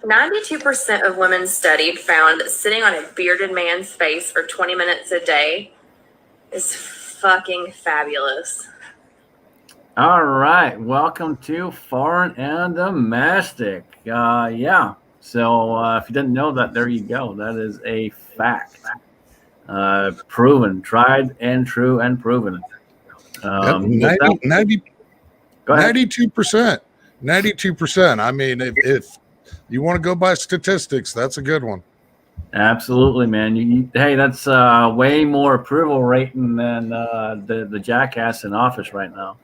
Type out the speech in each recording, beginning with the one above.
92% of women studied found that sitting on a bearded man's face for 20 minutes a day is fucking fabulous. All right, welcome to Foreign and Domestic. Yeah, so if you didn't know that, there you go. That is a fact. Proven, tried and true and proven. Yep, 92%. 92%. I mean, if you want to go by statistics, that's a good one. Absolutely, man. Hey, that's way more approval rating than the jackass in office right now.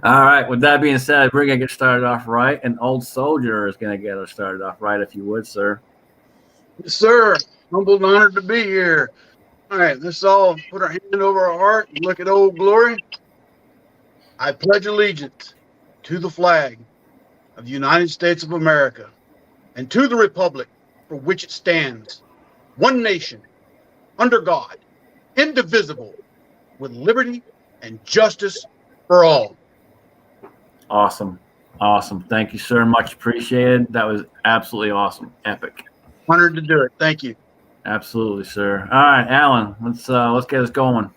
All right. With that being said, we're gonna get started off right. An old soldier is gonna get us started off right, if you would, sir. Yes, sir. Humbled and honored to be here. All right, let's all put our hand over our heart and look at Old Glory. I pledge allegiance to the flag of the United States of America and to the republic for which it stands, one nation, under God, indivisible, with liberty and justice for all. Awesome. Thank you, sir. Much appreciated. That was absolutely awesome. Epic. Honored to do it. Thank you. Absolutely, sir. All right, Alan, let's get us going.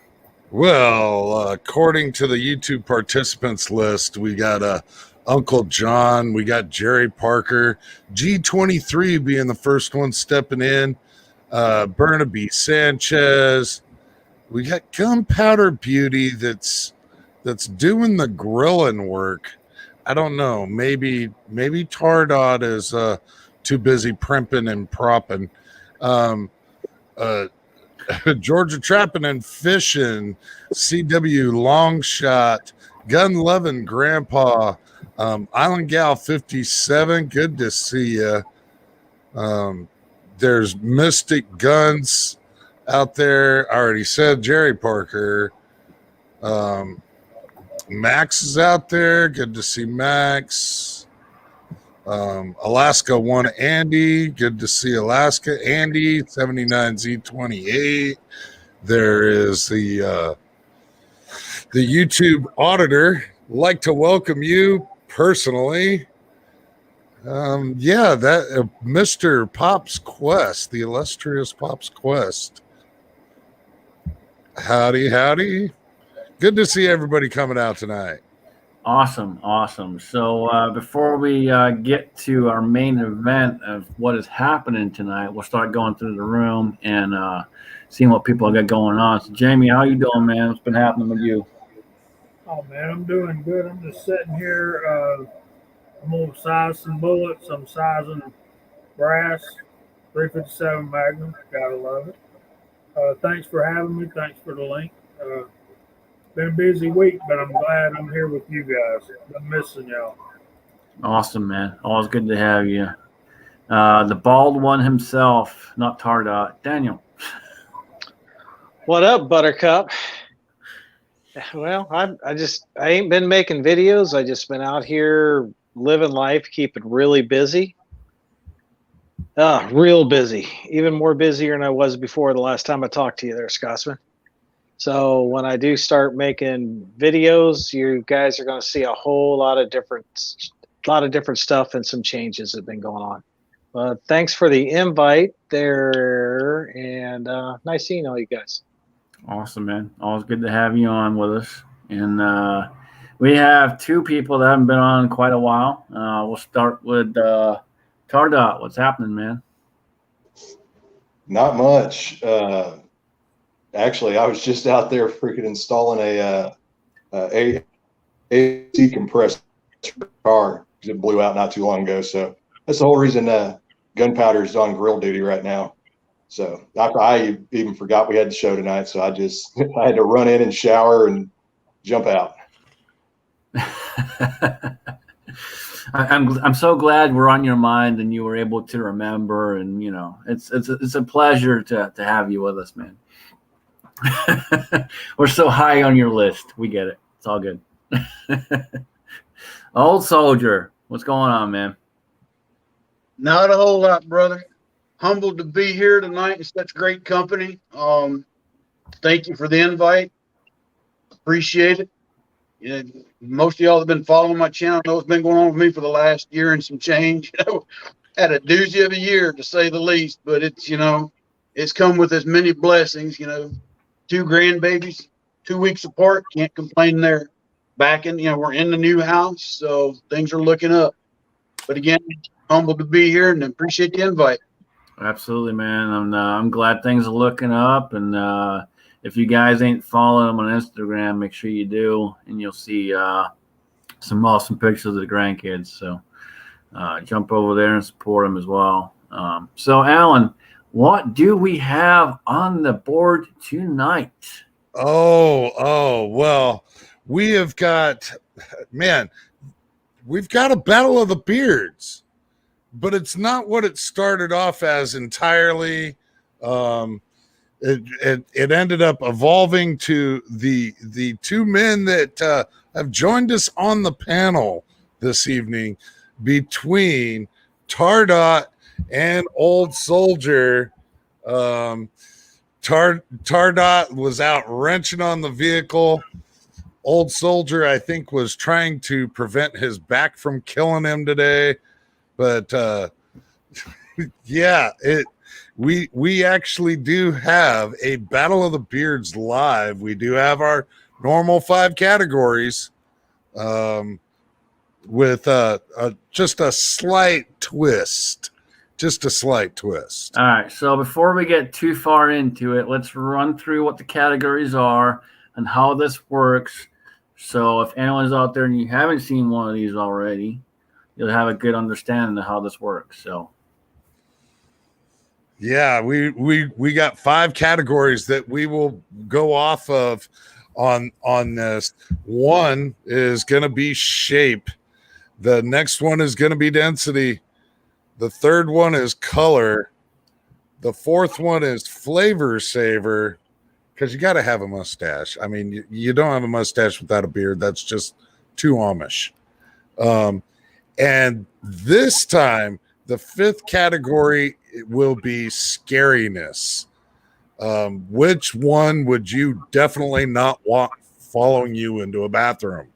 Well, according to the YouTube participants list, we got Uncle John, we got Jerry Parker, G23 being the first one stepping in, Burnaby Sanchez. We got Gunpowder Beauty that's doing the grilling work. I don't know. Maybe Tardot is too busy primping and propping. Georgia Trapping and Fishing, CW Longshot, Gun Loving Grandpa, Island Gal 57. Good to see you. There's Mystic Guns out there. I already said Jerry Parker. Max is out there. Good to see Max. Alaska One Andy. Good to see Alaska Andy. 79Z28. There is the YouTube auditor. Like to welcome you personally. That Mr. Pop's Quest, the illustrious Pop's Quest. Howdy. Good to see everybody coming out tonight. Awesome. So before we get to our main event of what is happening tonight, we'll start going through the room and seeing what people got going on. So, Jamie, how you doing, man? What's been happening with you? Oh, man, I'm doing good. I'm just sitting here. I'm going to size some bullets. I'm sizing brass, 357 Magnum. Gotta love it. Thanks for having me. Thanks for the link. Been a busy week, but I'm glad I'm here with you guys. I'm missing y'all. Awesome, man. Always good to have you. The bald one himself, not Tardot, Daniel. What up, Buttercup? Well, I ain't been making videos. I just been out here living life, keeping really busy. Real busy. Even more busier than I was before the last time I talked to you there, Scotsman. So when I do start making videos, you guys are going to see a whole lot of different stuff and some changes that have been going on. But thanks for the invite there, and nice seeing all you guys. Awesome, man. Always good to have you on with us. And we have two people that haven't been on in quite a while. We'll start with Tardot. What's happening, man? Not much. Actually, I was just out there freaking installing a AC compressor car because it blew out not too long ago. So that's the whole reason Gunpowder is on grill duty right now. So I even forgot we had the show tonight. So I had to run in and shower and jump out. I'm so glad we're on your mind and you were able to remember, and it's a pleasure to have you with us, man. We're so high on your list. We get it. It's all good. Old Soldier, what's going on, man? Not a whole lot, brother. Humbled to be here tonight in such great company. Thank you for the invite. Appreciate it. You know, most of y'all have been following my channel know what's been going on with me for the last year and some change. You know, had a doozy of a year to say the least, but it's, you know, it's come with as many blessings. You know, 2 grandbabies, 2 weeks apart. Can't complain there. Back in, you know, we're in the new house, so things are looking up. But again, humbled to be here and appreciate the invite. Absolutely, man. I'm glad things are looking up, and if you guys ain't following them on Instagram, make sure you do, and you'll see some awesome pictures of the grandkids. So jump over there and support them as well. So, Alan, what do we have on the board tonight? Well, we have got, man, we've got a battle of the beards, but it's not what it started off as entirely. It ended up evolving to the 2 men that have joined us on the panel this evening between Tardot and Old Soldier. Tardot was out wrenching on the vehicle. Old Soldier, I think, was trying to prevent his back from killing him today. But yeah, we actually do have a Battle of the Beards live. We do have our normal 5 categories with just a slight twist. Just a slight twist. All right. So before we get too far into it, let's run through what the categories are and how this works. So if anyone's out there and you haven't seen one of these already, you'll have a good understanding of how this works. So yeah, we got 5 categories that we will go off of on this. One is going to be shape. The next one is going to be density. The third one is color. The fourth one is flavor saver, because you got to have a mustache. I mean, you don't have a mustache without a beard. That's just too Amish. And this time, the 5th category will be scariness. Which one would you definitely not want following you into a bathroom?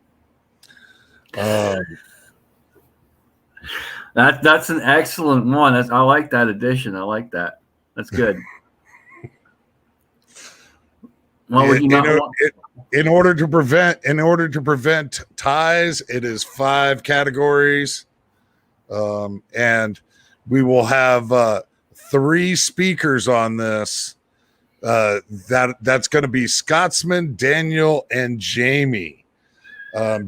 that's an excellent one. I like that addition. I like that. That's good. What would you not want? In order to prevent ties, it is 5 categories, and we will have 3 speakers on this. That's going to be Scotsman, Daniel, and Jamie.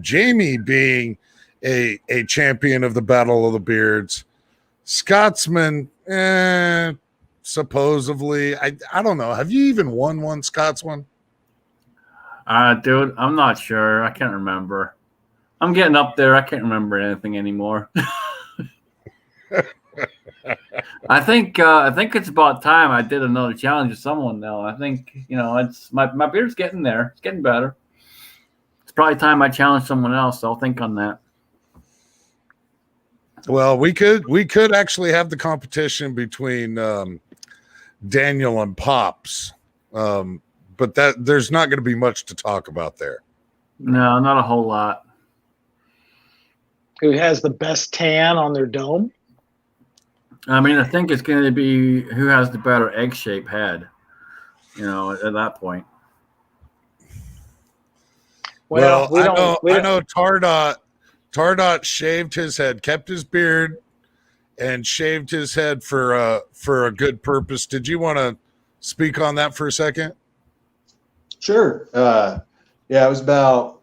Jamie being a champion of the Battle of the Beards. Scotsman, supposedly. I don't know. Have you even won one Scotsman? Dude, I'm not sure. I can't remember. I'm getting up there. I can't remember anything anymore. I think it's about time I did another challenge with someone now. I think, it's my beard's getting there. It's getting better. It's probably time I challenge someone else. So I'll think on that. Well, we could actually have the competition between Daniel and Pops, but there's not going to be much to talk about there. No, not a whole lot. Who has the best tan on their dome? I mean, I think it's going to be who has the better egg-shaped head. At that point. Well, I know Tardot shaved his head, kept his beard, and shaved his head for a good purpose. Did you want to speak on that for a second? Sure. Yeah, it was about,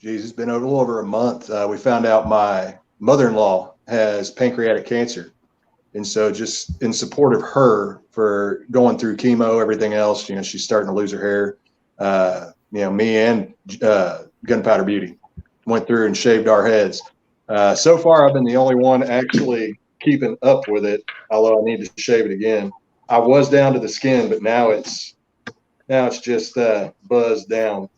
it's been a little over a month. We found out my mother-in-law has pancreatic cancer. And so just in support of her for going through chemo, everything else, she's starting to lose her hair. Me and Gunpowder Beauty went through and shaved our heads. So far, I've been the only one actually keeping up with it, although I need to shave it again. I was down to the skin, but now it's just buzzed down.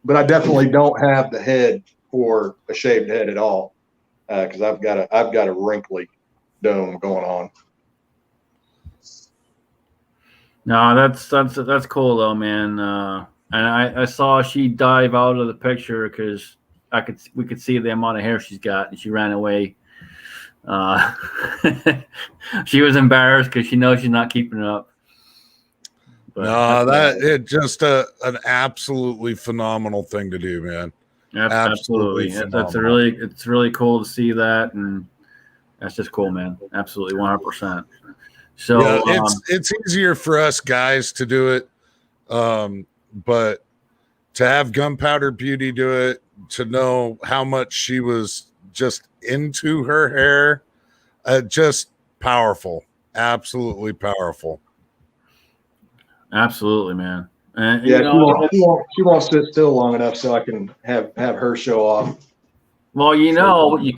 But I definitely don't have the head for a shaved head at all, because I've got a wrinkly dome going on. No, that's cool though, man. and I saw she dive out of the picture because we could see the amount of hair she's got, and she ran away. She was embarrassed because she knows she's not keeping it up. But No, it's just an absolutely phenomenal thing to do, man. absolutely. It's really cool to see that, and that's just cool, man. Absolutely, 100%. So yeah, it's easier for us guys to do it, but to have Gunpowder Beauty do it, to know how much she was just into her hair, just powerful, absolutely powerful. Absolutely, man. And Yeah, you know, she won't sit still long enough so I can have her show off. well, you know what you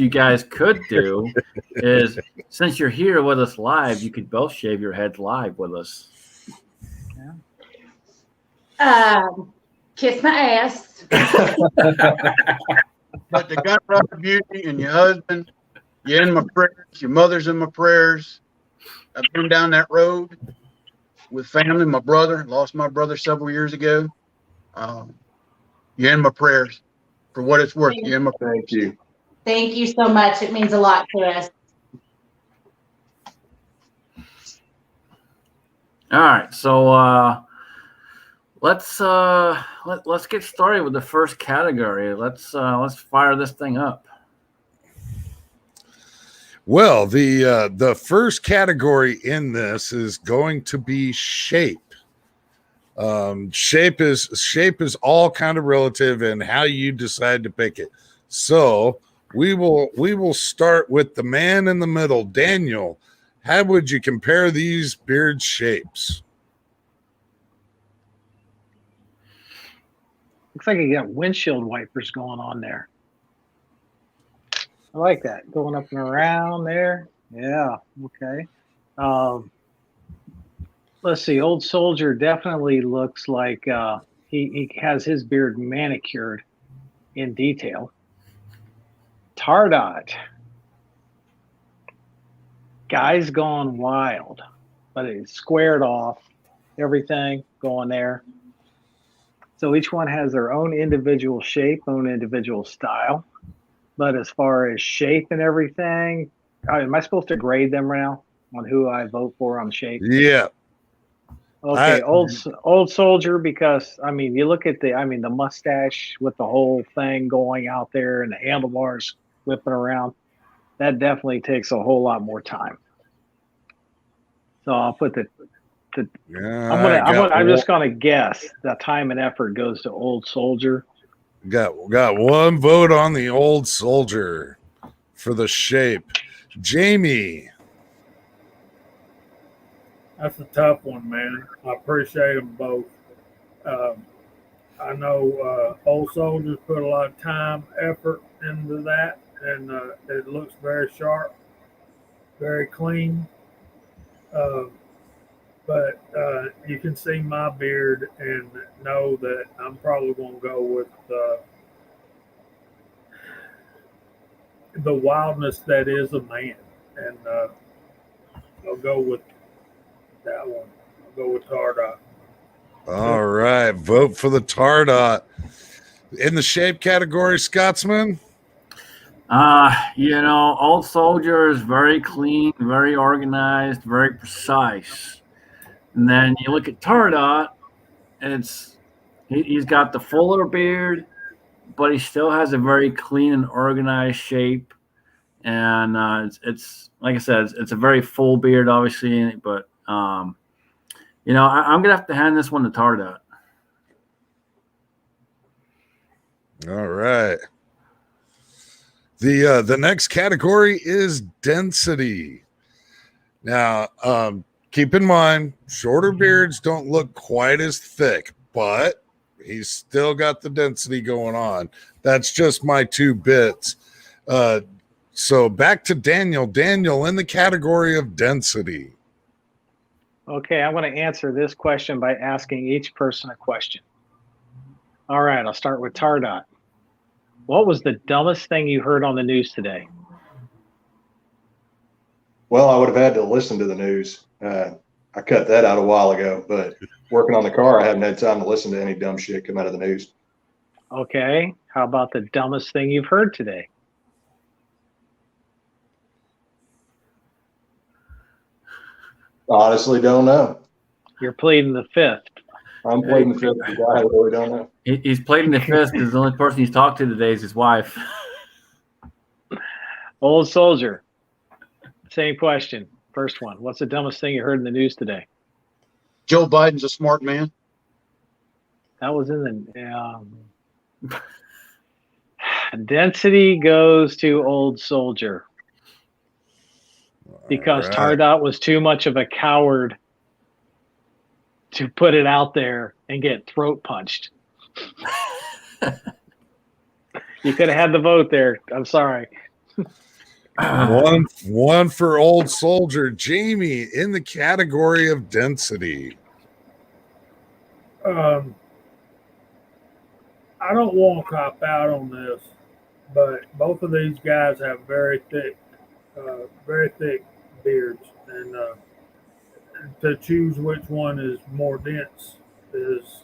guys could do is, since you're here with us live, you could both shave your heads live with us. Kiss my ass. But the Gunpowder Beauty and your husband, you're in my prayers. Your mother's in my prayers. I've been down that road with family. My brother, lost my brother several years ago. You're in my prayers. For what it's worth, you're in my prayers. Thank you. Thank you so much. It means a lot to us. All right, so let's get started with the first category. Let's fire this thing up. Well, the first category in this is going to be shape. Shape is all kind of relative and how you decide to pick it. So we will start with the man in the middle, Daniel. How would you compare these beard shapes? Looks like you got windshield wipers going on there. I like that. Going up and around there. Yeah. Okay. Let's see. Old Soldier definitely looks like he has his beard manicured in detail. Tardot. Guy's gone wild, but it's squared off. Everything going there. So each one has their own individual shape, own individual style. But as far as shape and everything, am I supposed to grade them now on who I vote for on shape? Yeah. Okay, old Soldier, because I mean, you look at the mustache with the whole thing going out there and the handlebars whipping around. That definitely takes a whole lot more time. So I'll put I'm just gonna guess the time and effort goes to Old Soldier. Got one vote on the Old Soldier for the shape. Jamie. That's a tough one, man. I appreciate them both. I know Old Soldiers put a lot of time, effort into that, and it looks very sharp, very clean. But you can see my beard and know that I'm probably going to go with the wildness that is a man. And I'll go with that one. I'll go with Tardot. All right. Vote for the Tardot. In the shape category, Scotsman? Old Soldier is very clean, very organized, very precise. And then you look at Tardot, he's got the fuller beard, but he still has a very clean and organized shape. And it's like I said, it's a very full beard, obviously. But I'm gonna have to hand this one to Tardot. All right. The next category is density. Now, keep in mind, shorter beards don't look quite as thick, but he's still got the density going on. That's just my 2 bits. So back to Daniel. Daniel, in the category of density. Okay, I'm going to answer this question by asking each person a question. All right, I'll start with Tardot. What was the dumbest thing you heard on the news today? Well, I would have had to listen to the news. I I cut that out a while ago, but working on the car, I haven't had time to listen to any dumb shit come out of the news. Okay. How about the dumbest thing you've heard today? Honestly, don't know. You're pleading the fifth. I'm pleading the fifth. I really don't know. He's played in the fist because the only person he's talked to today is his wife. Old soldier. Same question. First one. What's the dumbest thing you heard in the news today? Joe Biden's a smart man. That was in the density goes to old soldier because All right. Tardot was too much of a coward to put it out there and get throat punched. You could have had the vote there. I'm sorry. One for old soldier. Jamie, in the category of density. I don't want to cop out on this, but both of these guys have very thick beards, and to choose which one is more dense is,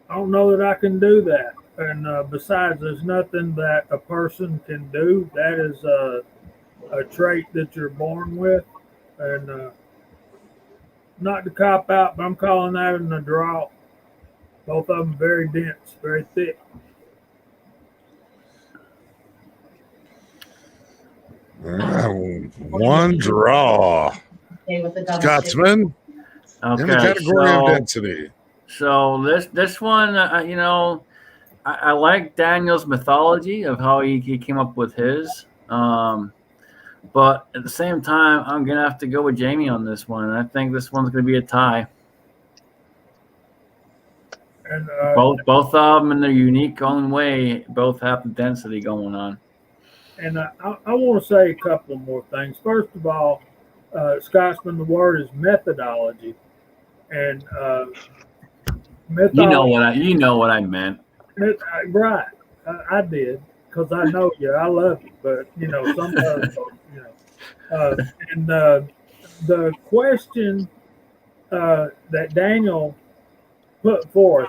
I don't know that I can do that. And besides, there's nothing that a person can do. That is a trait that you're born with, and not to cop out, but I'm calling that in a draw. Both of them very dense, very thick. One draw. Okay, with the double Scotsman, in the category of density. So this one, you know, I like Daniel's mythology of how he came up with his. But at the same time, I'm going to have to go with Jamie on this one. I think this one's going to be a tie. And Both of them in their unique own way, both have the density going on. And I want to say a couple of more things. First of all, Scotsman, the word is methodology, and You know what I meant. Right, I did, because I know you. I love you, but you know sometimes, you know. And the question that Daniel put forth,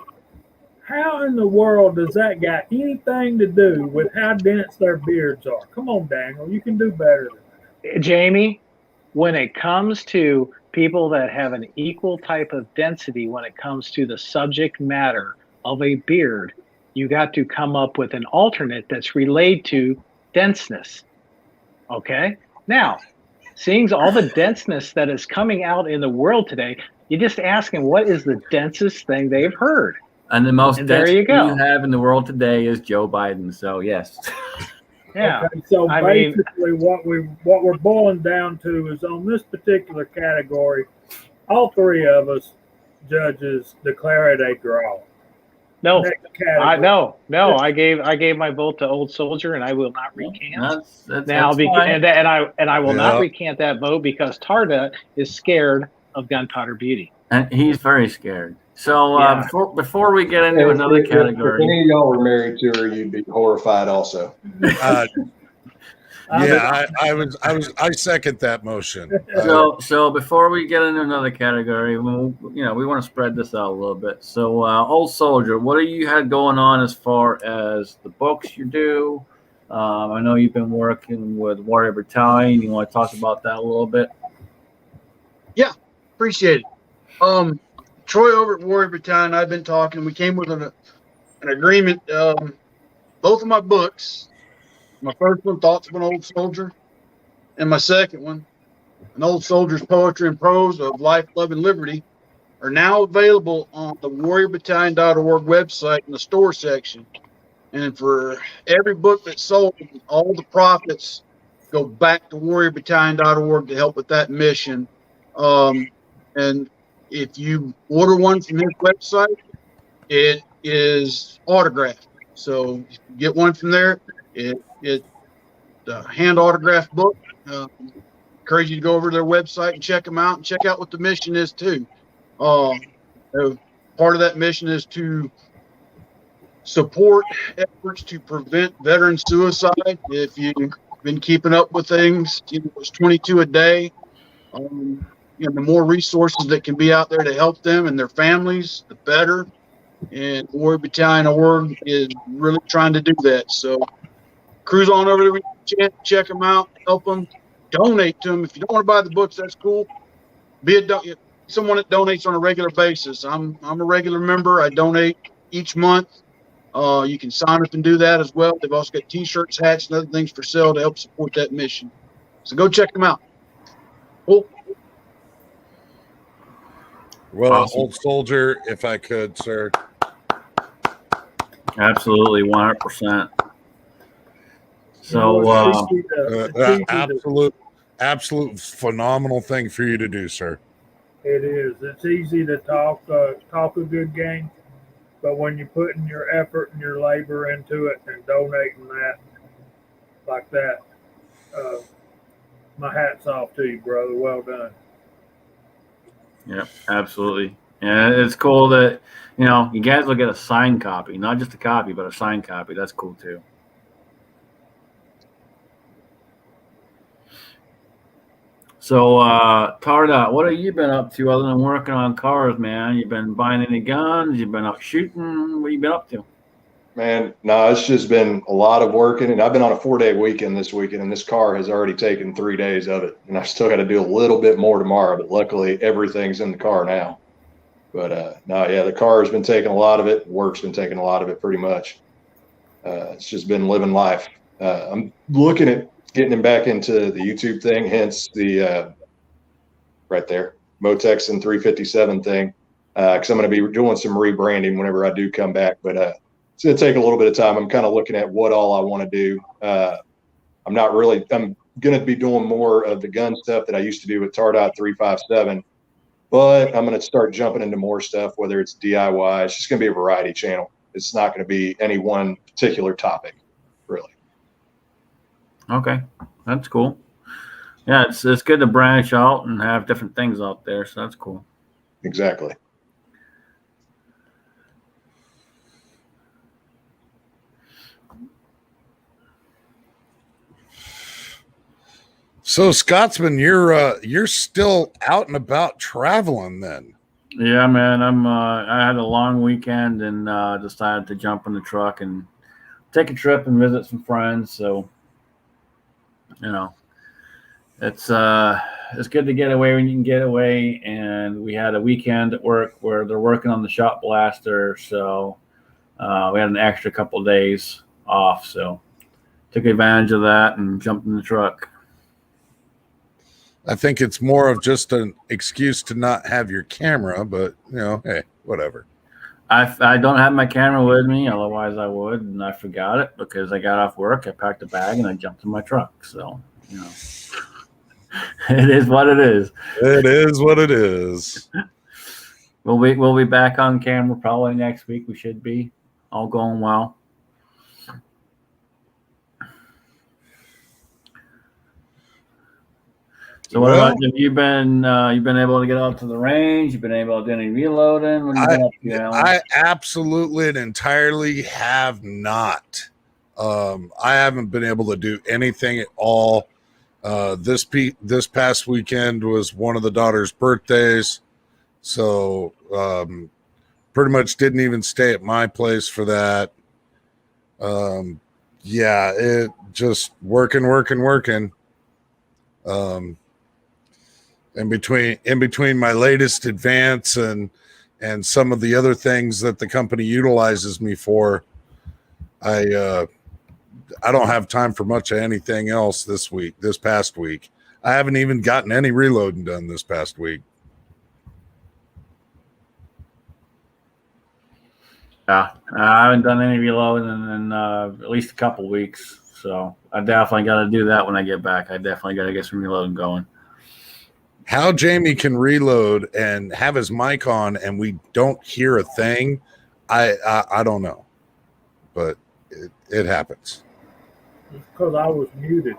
how in the world does that got anything to do with how dense their beards are? Come on, Daniel, you can do better than that. Jamie, when it comes to people that have an equal type of density when it comes to the subject matter of a beard, you got to come up with an alternate that's related to denseness. Okay? Now, seeing all the denseness that is coming out in the world today, you're just asking what is the densest thing they've heard. And the most And there dense you go. you have in the world today is Joe Biden. So yes. Yeah. Okay, so I mean- basically, what we're boiling down to is on this particular category, all three of us judges declare it a draw. No, Next category. no. I gave my vote to old soldier, and I will not recant. That's Now, fine. and I will not Yeah. recant that vote because Tarda is scared of Gunpowder Beauty. And he's very scared. So Yeah. before we get into another If category, any of y'all were married to her, you'd be horrified also. Yeah, I second that motion. so before we get into another category, we want to spread this out a little bit. So, old soldier, what do you had going on as far as the books you do? I know you've been working with Warrior Battalion. You want to talk about that a little bit? Appreciate it. Troy over at Warrior Battalion, I've been talking. We came with an agreement. Both of my books, my first one, Thoughts of an Old Soldier, and my second one, An Old Soldier's Poetry and Prose of Life, Love, and Liberty, are now available on the warriorbattalion.org website in the store section. And for every book that's sold, all the profits go back to warriorbattalion.org to help with that mission. And if you order one from his website, it is autographed. So if you get one from there, it's a hand autographed book. Encourage you to go over to their website and check them out and check out what the mission is too. Part of that mission is to support efforts to prevent veteran suicide. If you've been keeping up with things, it's 22 a day. the more resources that can be out there to help them and their families, the better. And Warrior Battalion Org is really trying to do that. So cruise on over there, check them out, help them, donate to them. If you don't want to buy the books, that's cool. Be someone that donates on a regular basis. I'm a regular member. I donate each month. You can sign up and do that as well. They've also got T-shirts, hats, and other things for sale to help support that mission. So go check them out. Cool. Well, Awesome. old soldier, if I could, sir. Absolutely, 100%. So, Absolute phenomenal thing for you to do, sir. It is. It's easy to talk a good game, but when you're putting your effort and your labor into it and donating that like that, my hat's off to you, brother. Well done. yeah, absolutely. And it's cool that, you guys will get a signed copy, not just a copy, but a signed copy. That's cool too. So, Tarda, what have you been up to other than working on cars, man? You been buying any guns? You've been out shooting? What have you been up to? Man, no, it's just been a lot of working, and I've been on a 4-day weekend this weekend, and this car has already taken 3 days of it, and I still got to do a little bit more tomorrow, but luckily everything's in the car now. But no, yeah, the car has been taking a lot of it. Work's been taking a lot of it pretty much. It's just been living life. I'm looking at getting him back into the YouTube thing, hence the right there, Motex and 357 thing, because I'm going to be doing some rebranding whenever I do come back, but it's going to take a little bit of time. I'm kind of looking at what all I want to do. I'm going to be doing more of the gun stuff that I used to do with Tardot 357, but I'm going to start jumping into more stuff, whether it's DIY. It's just going to be a variety channel. It's not going to be any one particular topic, really. Okay, that's cool. Yeah, it's good to branch out and have different things out there, so that's cool. Exactly. So, Scotsman, you're still out and about traveling then? Yeah, man. I had a long weekend and decided to jump in the truck and take a trip and visit some friends. So, it's good to get away when you can get away. And we had a weekend at work where they're working on the shop blaster, so we had an extra couple of days off. So, took advantage of that and jumped in the truck. I think it's more of just an excuse to not have your camera, but hey, whatever. I don't have my camera with me, otherwise I would, and I forgot it because I got off work, I packed a bag, and I jumped in my truck. So, it is what it is. It is what it is. We'll be back on camera probably next week. We should be all going well. So what about you? You've been able to get out to the range? You've been able to do any reloading? What have you been up to, Alan? I absolutely and entirely have not. I haven't been able to do anything at all. This past weekend was one of the daughter's birthdays, so pretty much didn't even stay at my place for that. Yeah, it just working. In between my latest advance and some of the other things that the company utilizes me for, I don't have time for much of anything else this past week. I haven't even gotten any reloading done this past week. Yeah, I haven't done any reloading in at least a couple weeks. So I definitely got to do that when I get back. I definitely got to get some reloading going. How Jamie can reload and have his mic on and we don't hear a thing, I don't know, but it happens. It's because I was muted.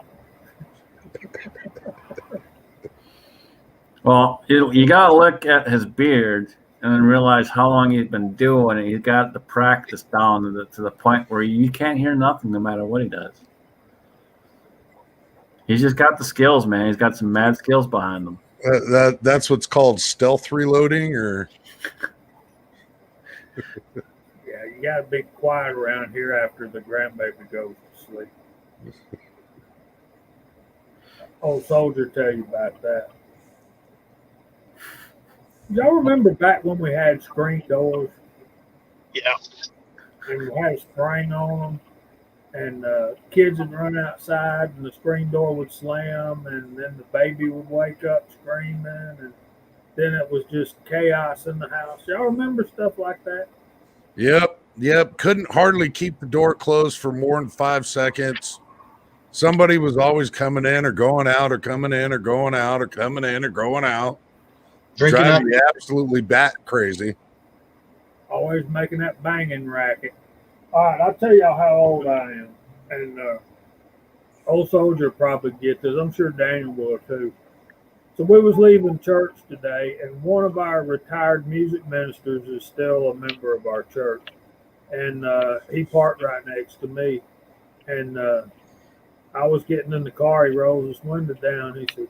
Well, you got to look at his beard and then realize how long he's been doing it. He's got the practice down to the point where you can't hear nothing no matter what he does. He's just got the skills, man. He's got some mad skills behind him. That's what's called stealth reloading, or Yeah, you gotta be quiet around here after the grandbaby goes to sleep. Old soldier tell you about that. Y'all remember back when we had screen doors? Yeah. And we had a spring on them, and kids would run outside, and the screen door would slam, and then the baby would wake up screaming, and then it was just chaos in the house. Y'all remember stuff like that? Yep. Couldn't hardly keep the door closed for more than 5 seconds. Somebody was always coming in or going out, or coming in or going out, or coming in or going out. Drinking Driving up. me absolutely bat crazy. Always making that banging racket. All right, I'll tell y'all how old I am, and old soldier probably get this. I'm sure Daniel will too. So we was leaving church today, and one of our retired music ministers is still a member of our church, and he parked right next to me, and I was getting in the car. He rolls his window down. He said,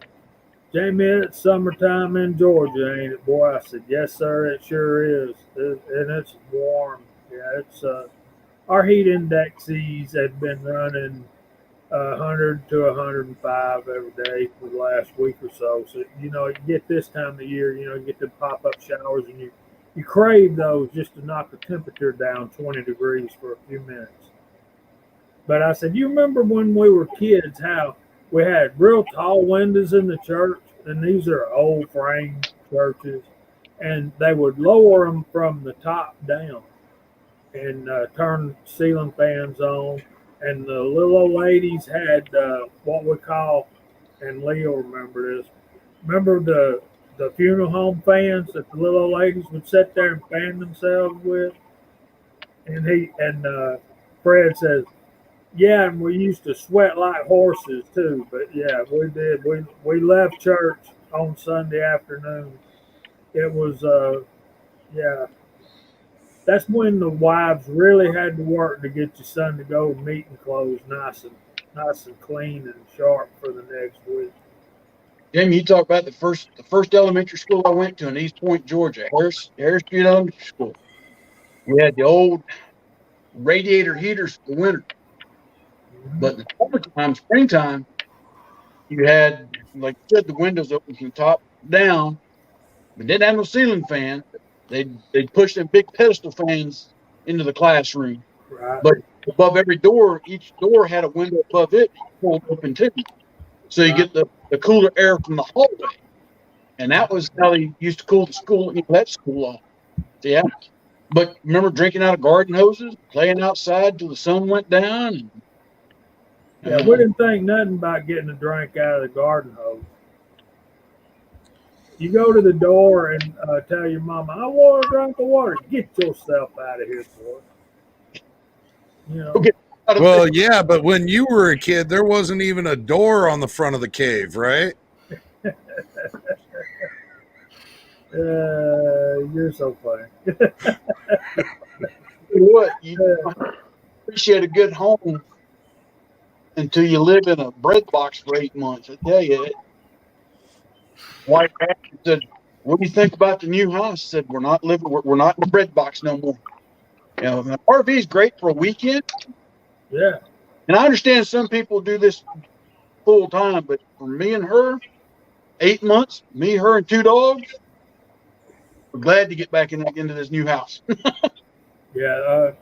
"Jamie, it's summertime in Georgia, ain't it, boy?" I said, "Yes, sir, it sure is, and it's warm. Yeah, it's our heat indexes had been running 100 to 105 every day for the last week or so. So, you get this time of year, you get the pop-up showers, and you crave those just to knock the temperature down 20 degrees for a few minutes. But I said, you remember when we were kids, how we had real tall windows in the church, and these are old frame churches, and they would lower them from the top down and turn ceiling fans on. And the little old ladies had what we call, and Leo remember this. Remember the funeral home fans that the little old ladies would sit there and fan themselves with? And Fred says, yeah, and we used to sweat like horses too. But yeah, we did. We left church on Sunday afternoon. It was yeah. That's when the wives really had to work to get your son to go meeting clothes nice and clean and sharp for the next week. Jamie, you talk about the first elementary school I went to in East Point, Georgia, Harris Street Elementary School. We had the old radiator heaters for the winter, but in the summertime, springtime, you had, like you said, the windows open from the top down, but didn't have no ceiling fan. They'd push them big pedestal fans into the classroom. Right. But above every door, each door had a window above it pulled open too. So you get the cooler air from the hallway. And that was how they used to cool the school, that school off. Yeah. But remember drinking out of garden hoses, playing outside till the sun went down? And, yeah, we didn't think nothing about getting a drink out of the garden hose. You go to the door and tell your mama, I want a drink of water. Get yourself out of here, boy. Okay. Well, yeah, but when you were a kid, there wasn't even a door on the front of the cave, right? You're so funny. What? You appreciate a good home until you live in a bread box for 8 months. I tell you, wife said, "What do you think about the new house?" I said, "We're not in the bread box no more." An RV is great for a weekend. Yeah. And I understand some people do this full time, but for me and her, 8 months, me, her, and 2 dogs, we're glad to get back into this new house. Yeah.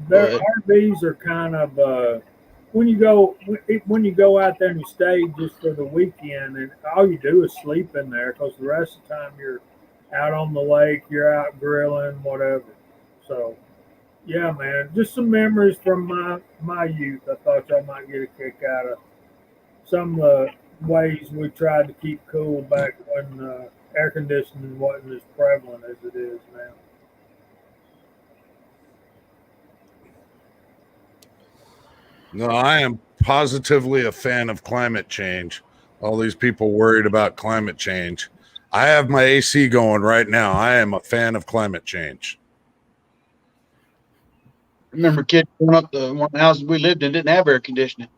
Their RVs are kind of when you go out there and you stay just for the weekend, and all you do is sleep in there because the rest of the time you're out on the lake, you're out grilling, whatever. So, yeah, man, just some memories from my youth. I thought y'all might get a kick out of some of the ways we tried to keep cool back when air conditioning wasn't as prevalent as it is now. No, I am positively a fan of climate change. All these people worried about climate change. I have my AC going right now. I am a fan of climate change. I remember kids going up to one of the houses we lived in didn't have air conditioning.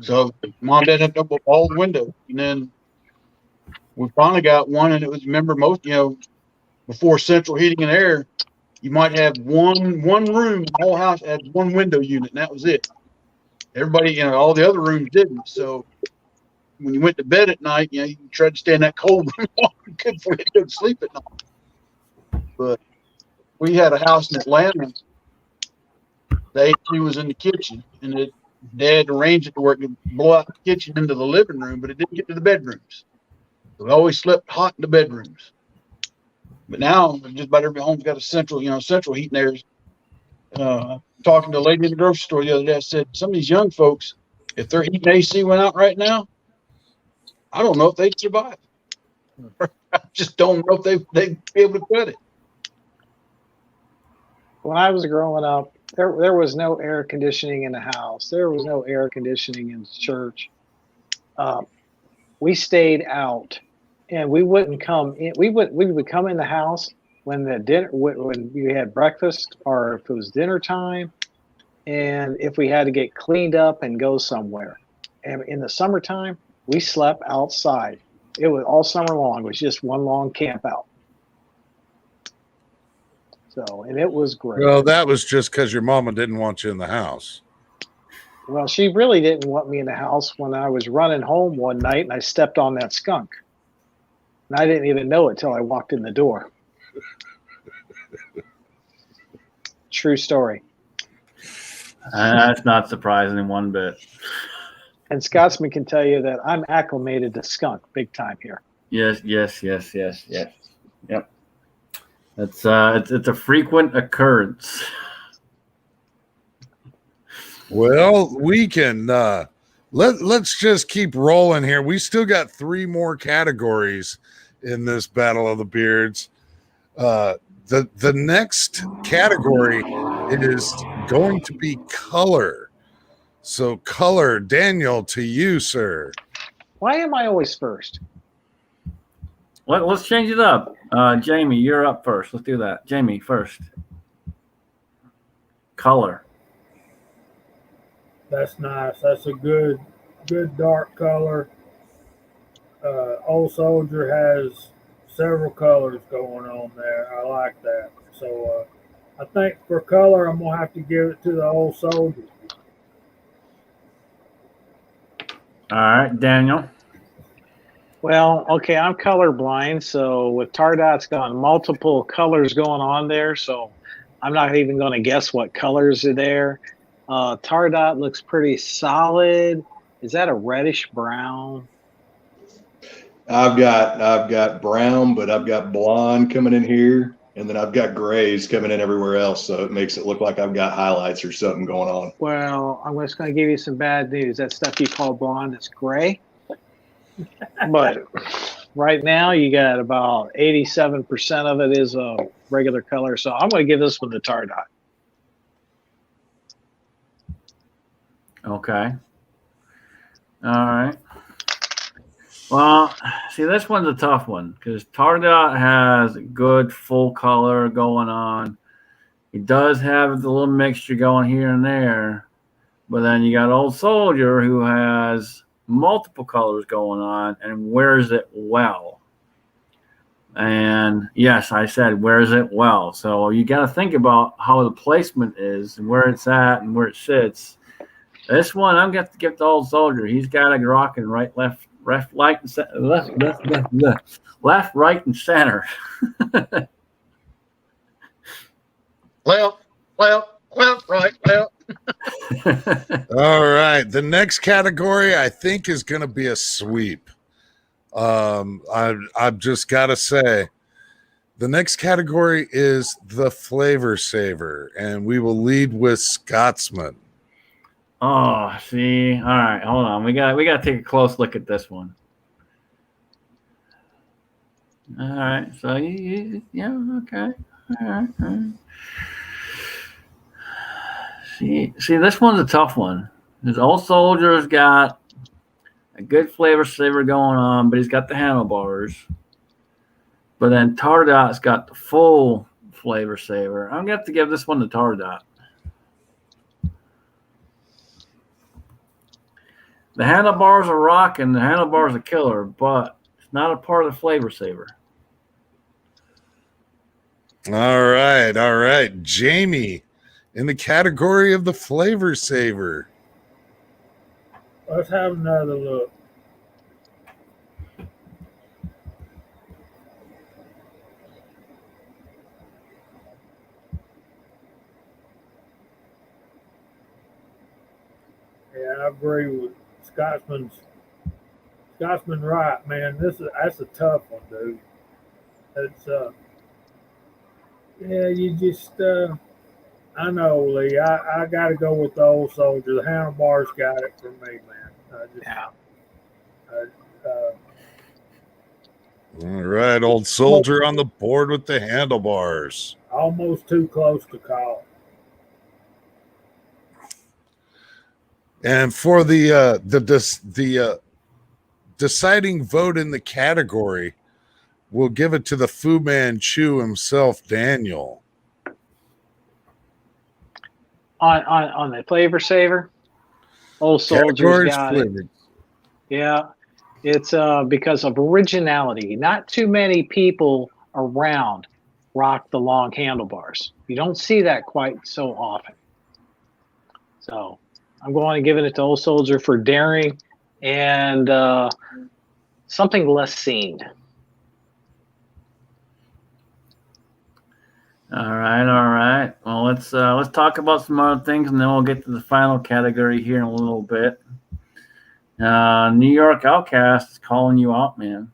So mom and dad had to open up all the windows. And then we finally got one, and it was, remember, most, before central heating and air, you might have one room, the whole house had one window unit, and that was it. Everybody, all the other rooms didn't. So when you went to bed at night, you tried to stay in that cold room good for you to go to sleep at night. But we had a house in Atlanta. The AC was in the kitchen, and they had arranged it to where it could blow out the kitchen into the living room, but it didn't get to the bedrooms. So we always slept hot in the bedrooms. But now just about every home's got a central heat and air. Talking to a lady in the grocery store the other day, I said, some of these young folks, if their heat and AC went out right now, I don't know if they'd survive. I just don't know if they'd be able to cut it. When I was growing up, there was no air conditioning in the house. There was no air conditioning in the church. We stayed out, and we wouldn't come in. We would come in the house when we had breakfast, or if it was dinner time, and if we had to get cleaned up and go somewhere. And in the summertime, we slept outside. It was all summer long. It was just one long camp out. So, and it was great. Well, that was just because your mama didn't want you in the house. Well, she really didn't want me in the house when I was running home one night and I stepped on that skunk. And I didn't even know it till I walked in the door. True story. That's not surprising one bit. And Scotsman can tell you that I'm acclimated to skunk big time here. Yes. Yep. It's a frequent occurrence. Well, we can let's just keep rolling here. We still got 3 more categories in this Battle of the Beards. The next category is going to be color. So color, Daniel, to you, sir. Why am I always first? Let's change it up. Jamie, you're up first. Let's do that. Jamie first. Color. That's nice. That's a good dark color. Old Soldier has several colors going on there. I like that. So I think for color, I'm gonna have to give it to the Old Soldier. All right, Daniel. Well, okay, I'm colorblind, so with Tardot's got multiple colors going on there, so I'm not even going to guess what colors are there. Tardot looks pretty solid. Is that a reddish brown? I've got brown, but I've got blonde coming in here, and then I've got grays coming in everywhere else, so it makes it look like I've got highlights or something going on. Well, I'm just going to give you some bad news. That stuff you call blonde is gray. But right now, you got about 87% of it is a regular color. So I'm going to give this one to Tardot. Okay. All right. Well, see, this one's a tough one because Tardot has good full color going on. He does have the little mixture going here and there. But then you got Old Soldier who has multiple colors going on and wears it well. And yes, I said wears it well. So you got to think about how the placement is and where it's at and where it sits. This one, I'm going to give to Old Soldier. He's got it rocking right, left, right, and center. Left, right, left. All right. The next category, I think, is going to be a sweep. I've just got to say, the next category is the Flavor Saver, and we will lead with Scotsman. Oh, see. All right, hold on. We got to take a close look at this one. All right. So yeah, okay. All right. See, this one's a tough one. This Old Soldier's got a good Flavor Saver going on, but he's got the handlebars. But then Tardot's got the full Flavor Saver. I'm gonna have to give this one to Tardot. The handlebars are rocking. The handlebars are killer, but it's not a part of the Flavor Saver. All right. Jamie, in the category of the Flavor Saver. Let's have another look. Yeah, I agree with Scotsman right, man. That's a tough one, dude. It's yeah, you just I know, Lee. I got to go with the Old Soldier. The handlebars got it for me, man. Yeah. All right, Old Soldier on the board with the handlebars. Almost too close to call. And for the deciding vote in the category, we'll give it to the Fu Manchu himself, Daniel. On the Flavor Saver, Old Soldier's Categories got it. flavored. Yeah, it's because of originality. Not too many people around rock the long handlebars. You don't see that quite so often. So I'm going to give it to Old Soldier for daring and something less seen. All right. Well, let's talk about some other things, and then we'll get to the final category here in a little bit. New York Outcast is calling you out, man.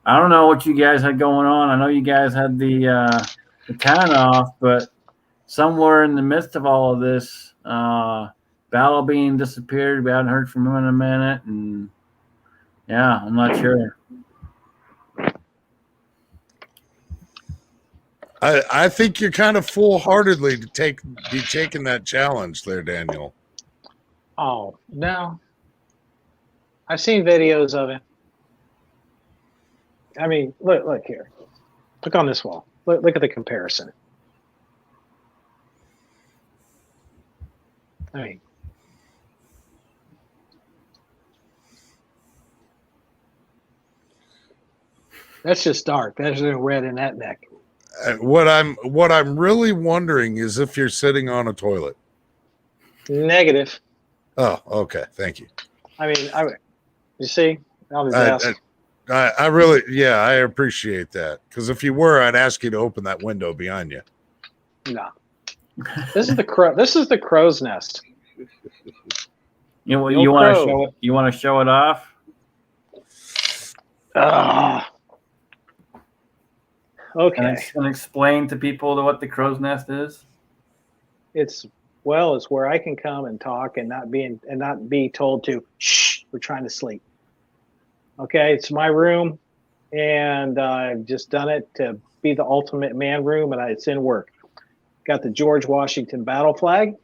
I don't know what you guys had going on. I know you guys had the tan off, but somewhere in the midst of all of this, Battle Bean disappeared. We haven't heard from him in a minute, and yeah, I'm not sure. I think you're kind of foolhardily to be taking that challenge there, Daniel. Oh, no. I've seen videos of him. I mean, look here. Look on this wall. Look at the comparison. I mean, that's just dark. There's no red in that neck. What I'm really wondering is if you're sitting on a toilet. Negative. Oh, okay. Thank you. I mean, you see on his desk. I really, yeah, I appreciate that. Because if you were, I'd ask you to open that window behind you. No. This is the crow. This is the crow's nest. You The old want to crow. show it? You want to show it off? Okay. And explain to people what the crow's nest is. It's where I can come and talk and not be told to shh. We're trying to sleep. Okay, it's my room, and I've just done it to be the ultimate man room, and it's in work. Got the George Washington battle flag.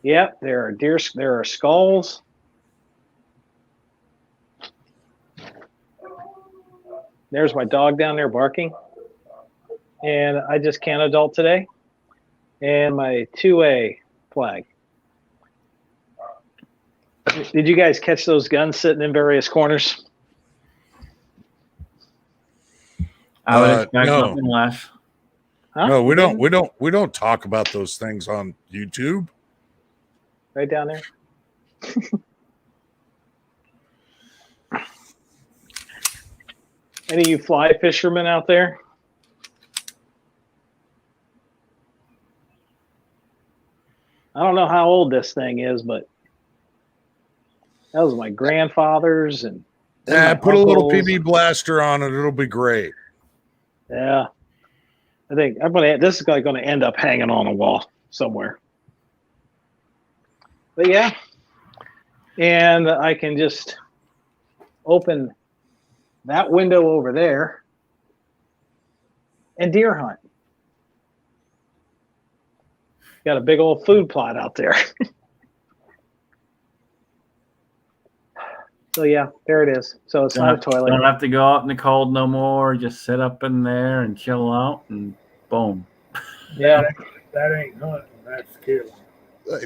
Yep, there are skulls. There's my dog down there barking. And I just can't adult today. And my 2A flag. Did you guys catch those guns sitting in various corners? I would expect no. nothing less. Huh? No, we don't talk about those things on YouTube. Right down there. Any of you fly fishermen out there? I don't know how old this thing is, but that was my grandfather's and Yeah, my put a little uncle's. PB blaster on it. It'll be great. Yeah, I think this is going to end up hanging on a wall somewhere. But yeah, and I can just open that window over there and deer hunt. Got a big old food plot out there. So yeah, there it is. So it's not a toilet. Don't have to go out in the cold no more. Just sit up in there and chill out, and boom. Yeah. That ain't hunting. That's killing.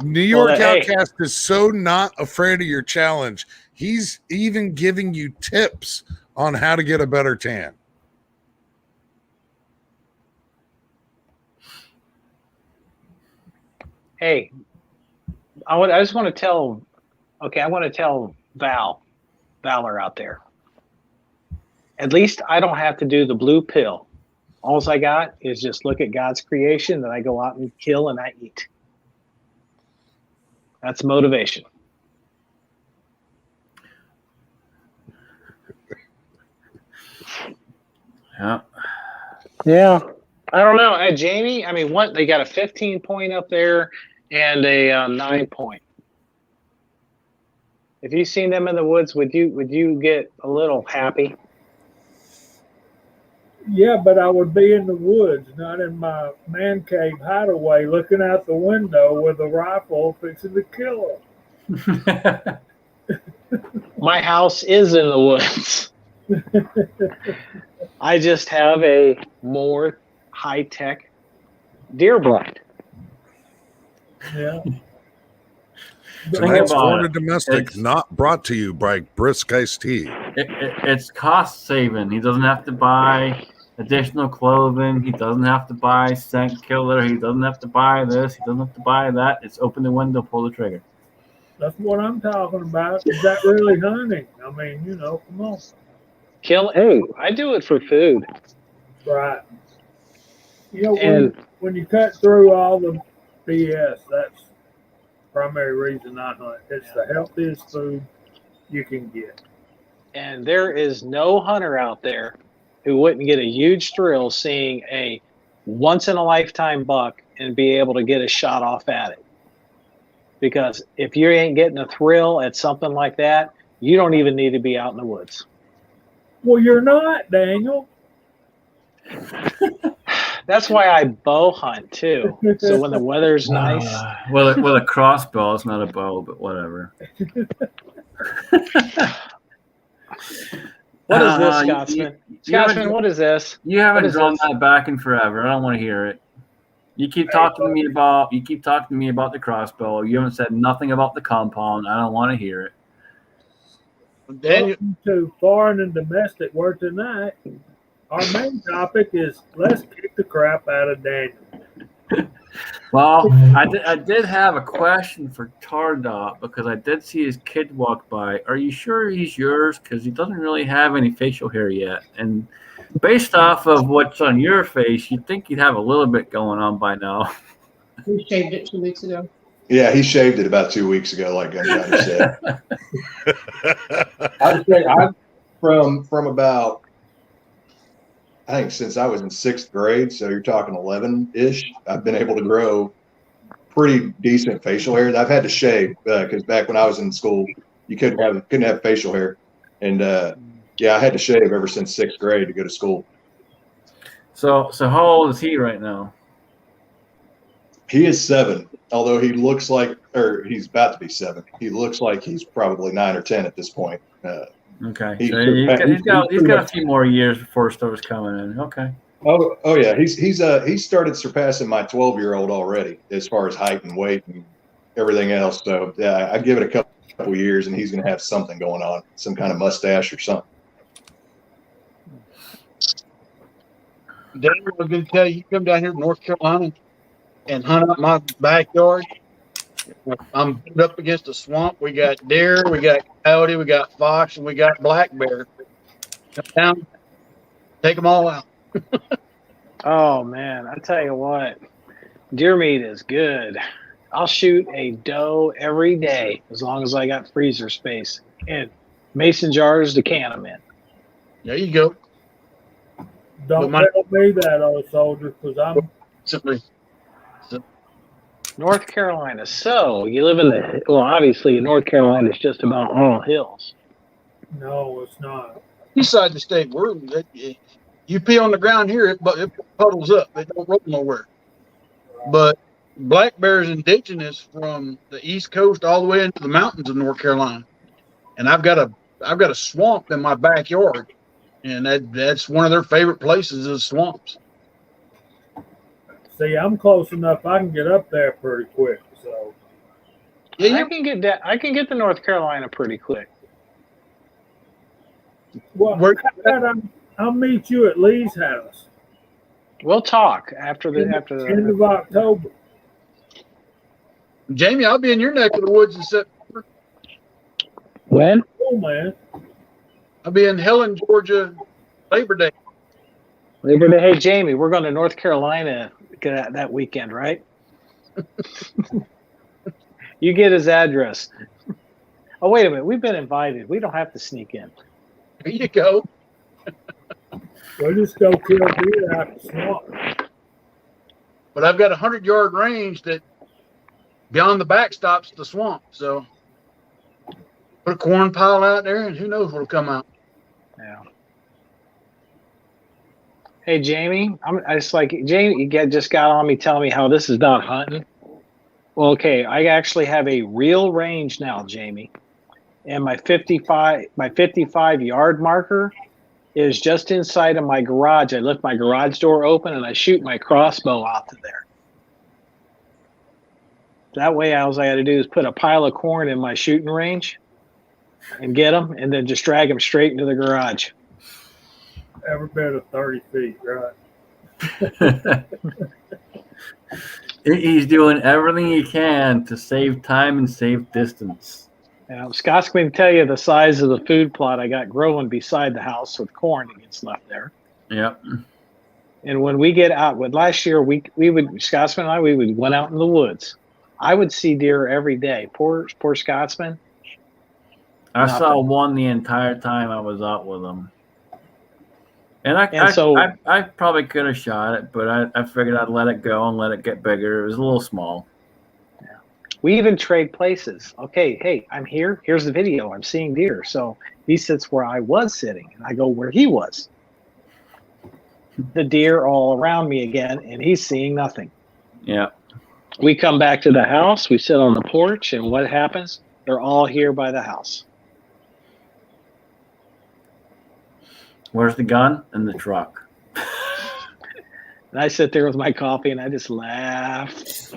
New York hey. Outcast is so not afraid of your challenge. He's even giving you tips on how to get a better tan. Hey, I just want to tell. Okay, I want to tell Valor out there. At least I don't have to do the blue pill. All I got is just look at God's creation, then I go out and kill and I eat. That's motivation. Yeah. Yeah. I don't know. Jamie, I mean, what they got a 15 point up there and a 9 point. If you seen them in the woods, would you get a little happy? Yeah, but I would be in the woods, not in my man cave hideaway, looking out the window with a rifle fixing to kill them. My house is in the woods. I just have a more high-tech deer blind. Yeah. Tonight's about Florida it. Domestic, It's- not brought to you by Brisk Iced Tea. It's cost saving. He doesn't have to buy additional clothing. He doesn't have to buy scent killer. He doesn't have to buy this. He doesn't have to buy that. It's open the window, pull the trigger. That's what I'm talking about. Is that really hunting? I mean, come on. Hey, I do it for food. Right. And when you cut through all the BS, that's the primary reason I hunt. It's the healthiest food you can get. And there is no hunter out there who wouldn't get a huge thrill seeing a once-in-a-lifetime buck and be able to get a shot off at it. Because if you ain't getting a thrill at something like that, you don't even need to be out in the woods. Well, you're not, Daniel. That's why I bow hunt, too. So when the weather's nice. Well, a crossbow. It's not a bow, but whatever. What is this, You- Scotsman? you haven't- Scotsman, what is this? You haven't What is drawn this? that back in forever. I don't want to hear it. You keep talking to me about the crossbow. You haven't said nothing about the compound. I don't want to hear it. Daniel, Welcome to Foreign and Domestic, where tonight our main topic is let's kick the crap out of Daniel. Well, I did have a question for Tardot because I did see his kid walk by. Are you sure he's yours? Because he doesn't really have any facial hair yet. And based off of what's on your face, you'd think you'd have a little bit going on by now. We shaved it 2 weeks ago. Yeah, he shaved it about 2 weeks ago, like Gunpowder said. I would say I'm from about, I think since I was in 6th grade, so you're talking 11-ish, I've been able to grow pretty decent facial hair. I've had to shave because back when I was in school, you couldn't have facial hair. And yeah, I had to shave ever since 6th grade to go to school. So how old is he right now? He is 7, although he looks like, or he's about to be 7. He looks like he's probably 9 or 10 at this point. Okay, He's- so he's got a few more years before it starts coming in. Okay. Oh yeah, he's started surpassing my 12-year-old already as far as height and weight and everything else. So yeah, I give it a couple years and he's going to have something going on, some kind of mustache or something. Daniel, I was going to tell you come down here to North Carolina and hunt up my backyard. I'm up against a swamp. We got deer, we got coyote, we got fox, and we got black bear. Come down, take them all out. Oh, man, I tell you what, deer meat is good. I'll shoot a doe every day as long as I got freezer space and mason jars to can them in. There you go. Don't But tell me that, old soldier, because I'm Simply, North Carolina. So you live in obviously North Carolina is just about all hills. no, it's not. beside the state, you pee on the ground here, it puddles up. It don't roll nowhere. But black bear is indigenous from the East Coast all the way into the mountains of North Carolina, and I've got a swamp in my backyard, and that's one of their favorite places is swamps. See, I'm close enough. I can get up there pretty quick. So Yeah, I can get that. I can get to North Carolina pretty quick. Well, Where- how about I'll meet you at Lee's house We'll talk after end the. of October. Jamie, I'll be in your neck of the woods in September. When? Oh man, I'll be in Helen, Georgia, Labor Day. Labor Day. Hey, Jamie, we're going to North Carolina that weekend, right? You get his address. Oh, wait a minute. We've been invited. We don't have to sneak in. There you go. we'll just go kill deer out the swamp. But I've got a 100-yard range that beyond the backstop's the swamp. So put a corn pile out there, and who knows what'll come out. Yeah. Hey, Jamie, I just like Jamie. You just got on me telling me how this is not hunting. Well, okay, I actually have a real range now, Jamie, and my 55 yard marker is just inside of my garage. I lift my garage door open and I shoot my crossbow out to there. That way, all I got to do is put a pile of corn in my shooting range and get them, and then just drag them straight into the garage. Every bit of 30 feet, right? He's doing everything he can to save time and save distance. Now, Scott's going to tell you the size of the food plot I got growing beside the house with corn that gets left there. Yep. And when we get out, last year we would Scotsman and I went out in the woods. I would see deer every day. Poor Scotsman. I saw Nothing. one the entire time I was out with him. And so I probably could have shot it, but I figured I'd let it go and let it get bigger. It was a little small. we even trade places. Okay, hey, I'm here. Here's the video. I'm seeing deer. So he sits where I was sitting, and I go where he was. The deer all around me again, and he's seeing nothing. Yeah. We come back to the house. We sit on the porch, and what happens? They're all here by the house. Where's the gun? In the truck. And I sit there with my coffee, and I just laugh.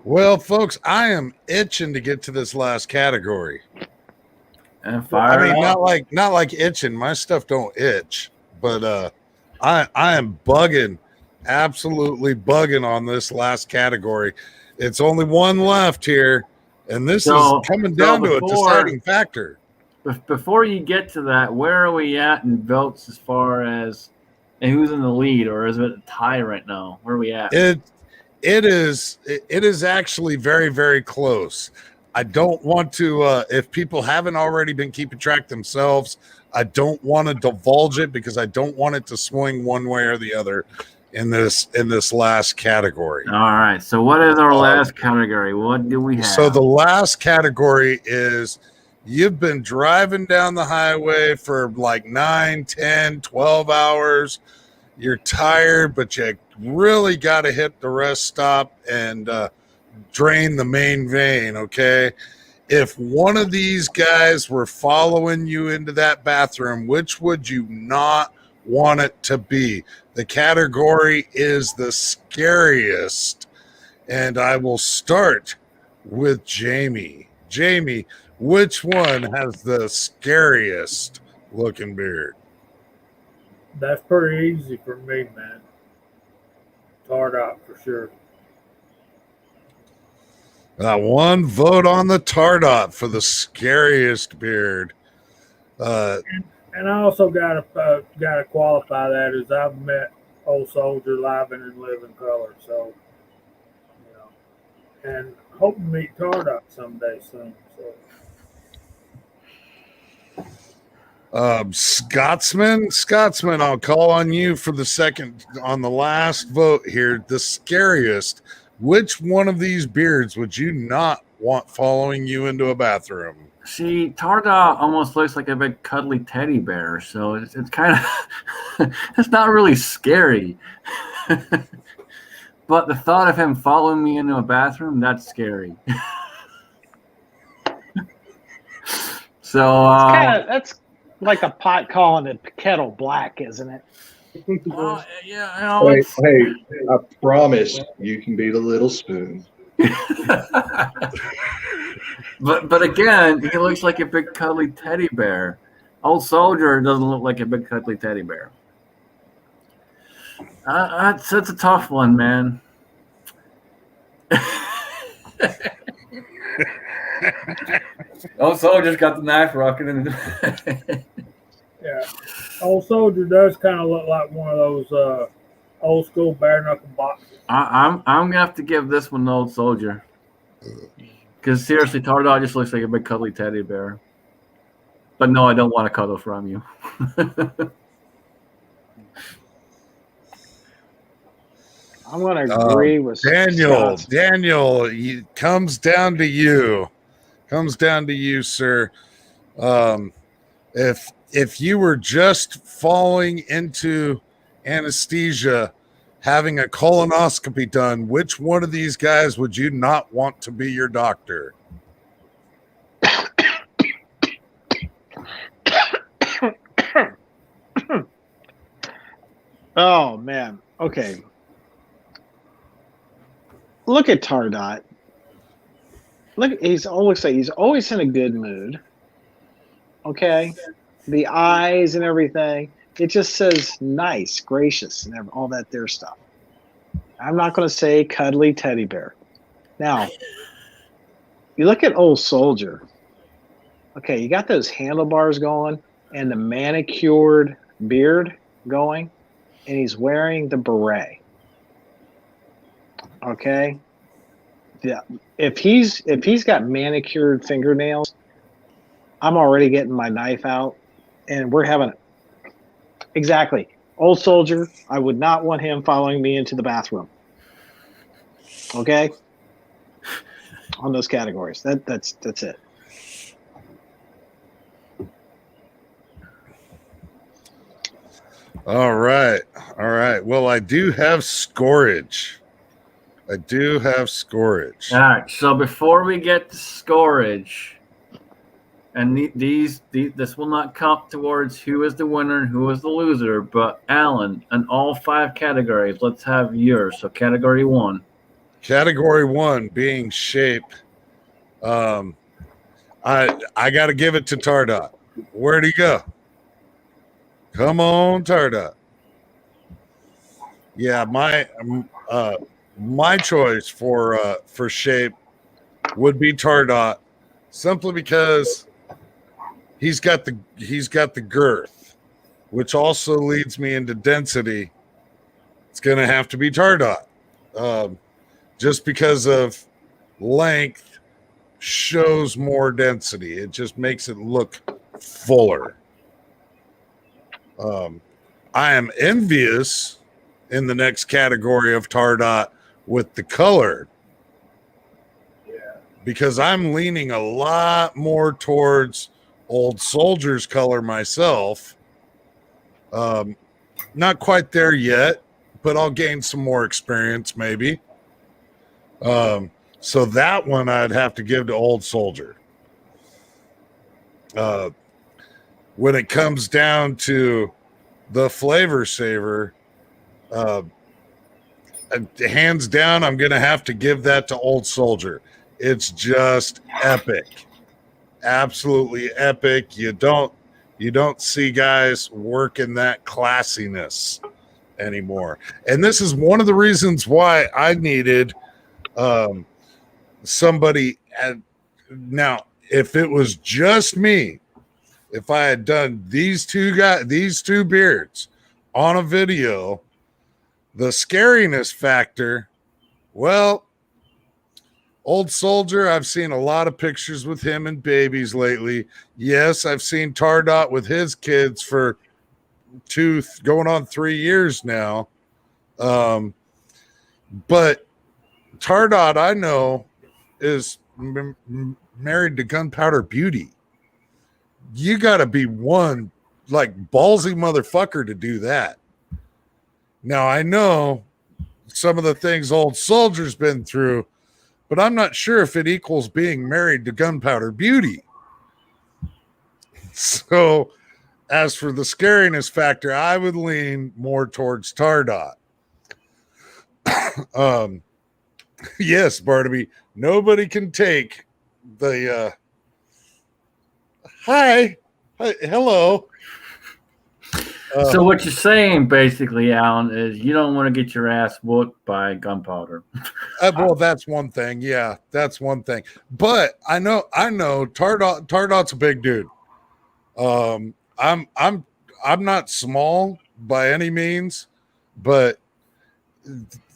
Well, folks, I am itching to get to this last category. And fire. I mean, it up. not like itching. My stuff don't itch, but I am bugging, absolutely bugging on this last category. It's only one left here, and this is coming down to a deciding factor. Before you get to that, where are we at in votes as far as and who's in the lead, or is it a tie right now? Where are we at? It is actually very, very close. I don't want to, if people haven't already been keeping track themselves, I don't want to divulge it because I don't want it to swing one way or the other in this last category. All right. So what is our last category? What do we have? So the last category is you've been driving down the highway for like 9, 10, 12 hours. You're tired, but you really got to hit the rest stop and drain the main vein, okay? If one of these guys were following you into that bathroom, which would you not want it to be? The category is the scariest, and I will start with Jamie. Jamie, which one has the scariest looking beard? That's pretty easy for me, man. Tardot for sure. One vote on the Tardot for the scariest beard. And I also gotta qualify that as I've met Old Soldier live and in living color. So, you know, and hope to meet Tardot someday soon. So. Scotsman, I'll call on you for the second on the last vote here. The scariest. Which one of these beards would you not want following you into a bathroom? See, Tardot almost looks like a big cuddly teddy bear, so it's kind of it's not really scary. But the thought of him following me into a bathroom, that's scary. So That's like a pot calling the kettle black, isn't it? yeah, you know, Hey, I promise you can be the little spoon. but again, he looks like a big cuddly teddy bear. Old Soldier doesn't look like a big cuddly teddy bear. It's a tough one, man. Old Soldier's got the knife rocking. Yeah. Old Soldier does kind of look like one of those old school bare knuckle boxers. I'm gonna have to give this one to Old Soldier. Because seriously, Tardot just looks like a big cuddly teddy bear. But no, I don't want to cuddle from you. I'm going to agree with Daniel. Scott. Daniel, comes down to you. Comes down to you, sir. If you were just falling into anesthesia, having a colonoscopy done, which one of these guys would you not want to be your doctor? Oh man. Okay. Look at Tardot. Look, he's always in a good mood. Okay. The eyes and everything. It just says nice, gracious, and all that there stuff. I'm not going to say cuddly teddy bear. Now, you look at Old Soldier. Okay, you got those handlebars going and the manicured beard going, and he's wearing the beret. Okay. Yeah. If he's got manicured fingernails, I'm already getting my knife out, and we're having exactly. Old Soldier, I would not want him following me into the bathroom. Okay? On those categories. That's it. All right. Well, I do have scorage. All right. So before we get to scorage, and this will not count towards who is the winner and who is the loser, but Alan, in all 5 categories, let's have yours. So category 1. Category 1 being shape. I got to give it to Tardot. Where'd he go? Come on, Tardot. Yeah, my choice for shape would be Tardot, simply because he's got the girth, which also leads me into density. It's going to have to be Tardot, just because of length shows more density. It just makes it look fuller. I am envious in the next category of Tardot with the color, because I'm leaning a lot more towards Old Soldier's color myself. Not quite there yet, but I'll gain some more experience maybe. So that one I'd have to give to Old Soldier. When it comes down to the flavor saver, hands down, I'm going to have to give that to Old Soldier. It's just epic. Absolutely epic. You don't see guys working that classiness anymore. And this is one of the reasons why I needed somebody. Now, if it was just me, if I had done these two beards on a video, the scariness factor, well, Old Soldier, I've seen a lot of pictures with him and babies lately. Yes, I've seen Tardot with his kids for going on 3 years now. But Tardot, I know, is married to Gunpowder Beauty. You got to be one like ballsy motherfucker to do that. Now, I know some of the things Old Soldier's been through, but I'm not sure if it equals being married to Gunpowder Beauty. So, as for the scariness factor, I would lean more towards Tardot. Yes, Barnaby. Nobody can take the hi, hello. So what you're saying, basically, Alan, is you don't want to get your ass whooped by gunpowder. Well, that's one thing. Yeah, that's one thing. But I know Tardot's a big dude. I'm not small by any means, but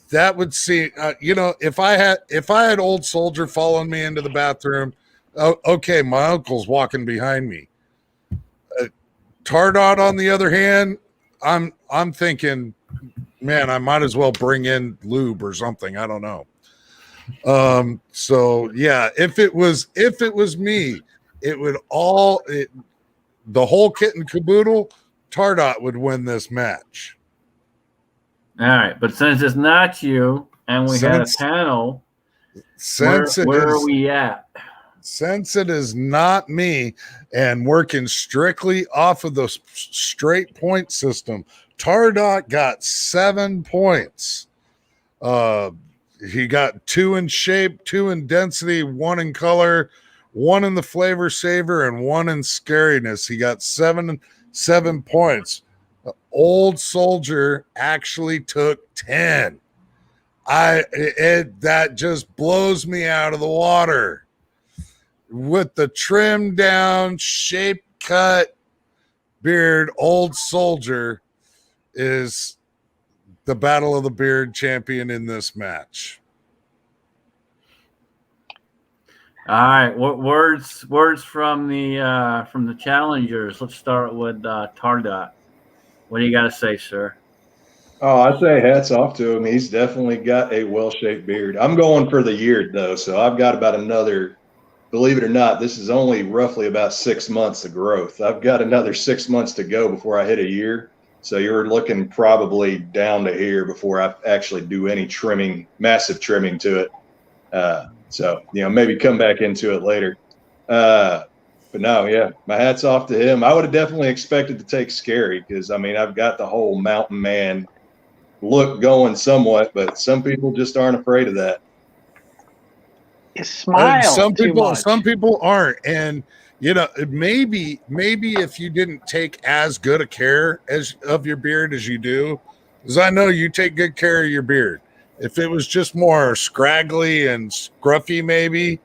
that would see if I had Old Soldier following me into the bathroom, okay, my uncle's walking behind me. Tardot, on the other hand, I'm thinking, man, I might as well bring in lube or something. I don't know. So yeah, if it was me, it would the whole kit and caboodle. Tardot would win this match. All right, but since it's not you, and we had a panel, where are we at? Since it is not me and working strictly off of the straight point system, Tardot got 7 points. He got 2 in shape, 2 in density, 1 in color, 1 in the flavor saver, and 1 in scariness. He got 7 points. Old Soldier actually took 10. That just blows me out of the water. With the trimmed down, shape cut beard, Old Soldier is the Battle of the Beard champion in this match. All right, what words from the challengers? Let's start with Tardot. What do you got to say, sir? Oh, I say hats off to him. He's definitely got a well-shaped beard. I'm going for the year though, so I've got about another. Believe it or not, this is only roughly about 6 months of growth. I've got another 6 months to go before I hit a year. So you're looking probably down to here before I actually do any trimming, massive trimming to it. So, maybe come back into it later. But no, yeah, my hat's off to him. I would have definitely expected to take Scary because, I've got the whole mountain man look going somewhat, but some people just aren't afraid of that. Smile. Some Too people aren't, and maybe if you didn't take as good a care of your beard as you do, because I know you take good care of your beard. If it was just more scraggly and scruffy, maybe,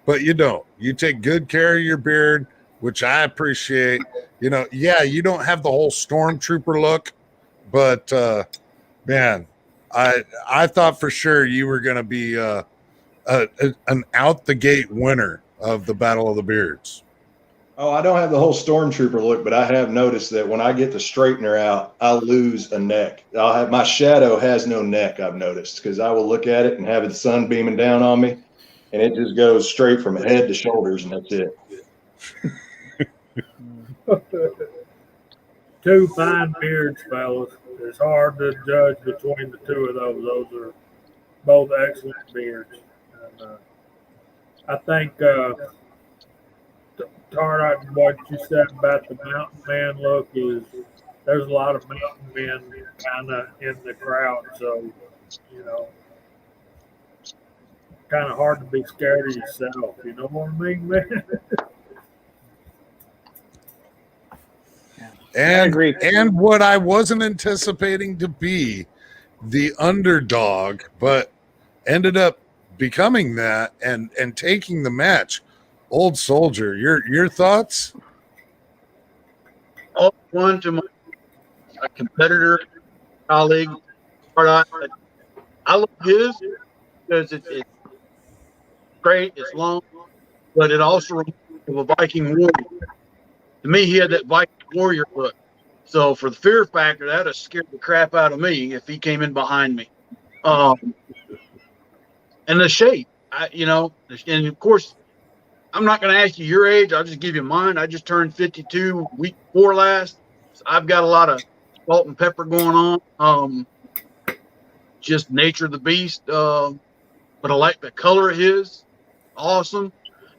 but you don't. You take good care of your beard, which I appreciate. You don't have the whole stormtrooper look, but man, I thought for sure you were going to be an out the gate winner of the Battle of the Beards. Oh, I don't have the whole stormtrooper look, but I have noticed that when I get the straightener out, I lose a neck. My shadow has no neck, I've noticed, because I will look at it and have the sun beaming down on me, and it just goes straight from head to shoulders, and that's it. 2 fine beards, fellas. It's hard to judge between the 2 of those. Those are both excellent beards. And, I think Tardot, what you said about the mountain man look is there's a lot of mountain men kind of in the crowd, so kind of hard to be scared of yourself. You know what I mean, man? And what I wasn't anticipating to be the underdog, but ended up becoming that and taking the match. Old Soldier, your thoughts? One to my competitor, colleague, I love his because it's great, it's long, but it also reminds me of a Viking warrior. To me, he had that Viking warrior look. So for the fear factor, that'd have scared the crap out of me if he came in behind me. And the shape, and of course, I'm not going to ask you your age. I'll just give you mine. I just turned 52 week 4 last. So I've got a lot of salt and pepper going on. Just nature of the beast. But I like the color of his. Awesome.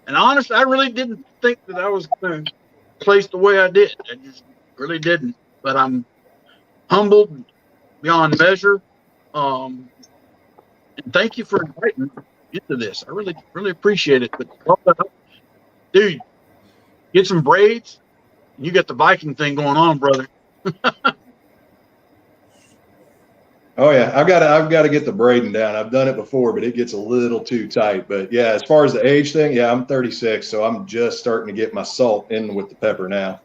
And honestly, I really didn't think that I was going to place the way I did. I just really didn't. But I'm humbled beyond measure. And And thank you for inviting me into this. I really, really appreciate it. But dude, get some braids. You got the Viking thing going on, brother. Oh yeah, I've got to get the braiding down. I've done it before, but it gets a little too tight. But yeah, as far as the age thing, yeah, I'm 36, so I'm just starting to get my salt in with the pepper now.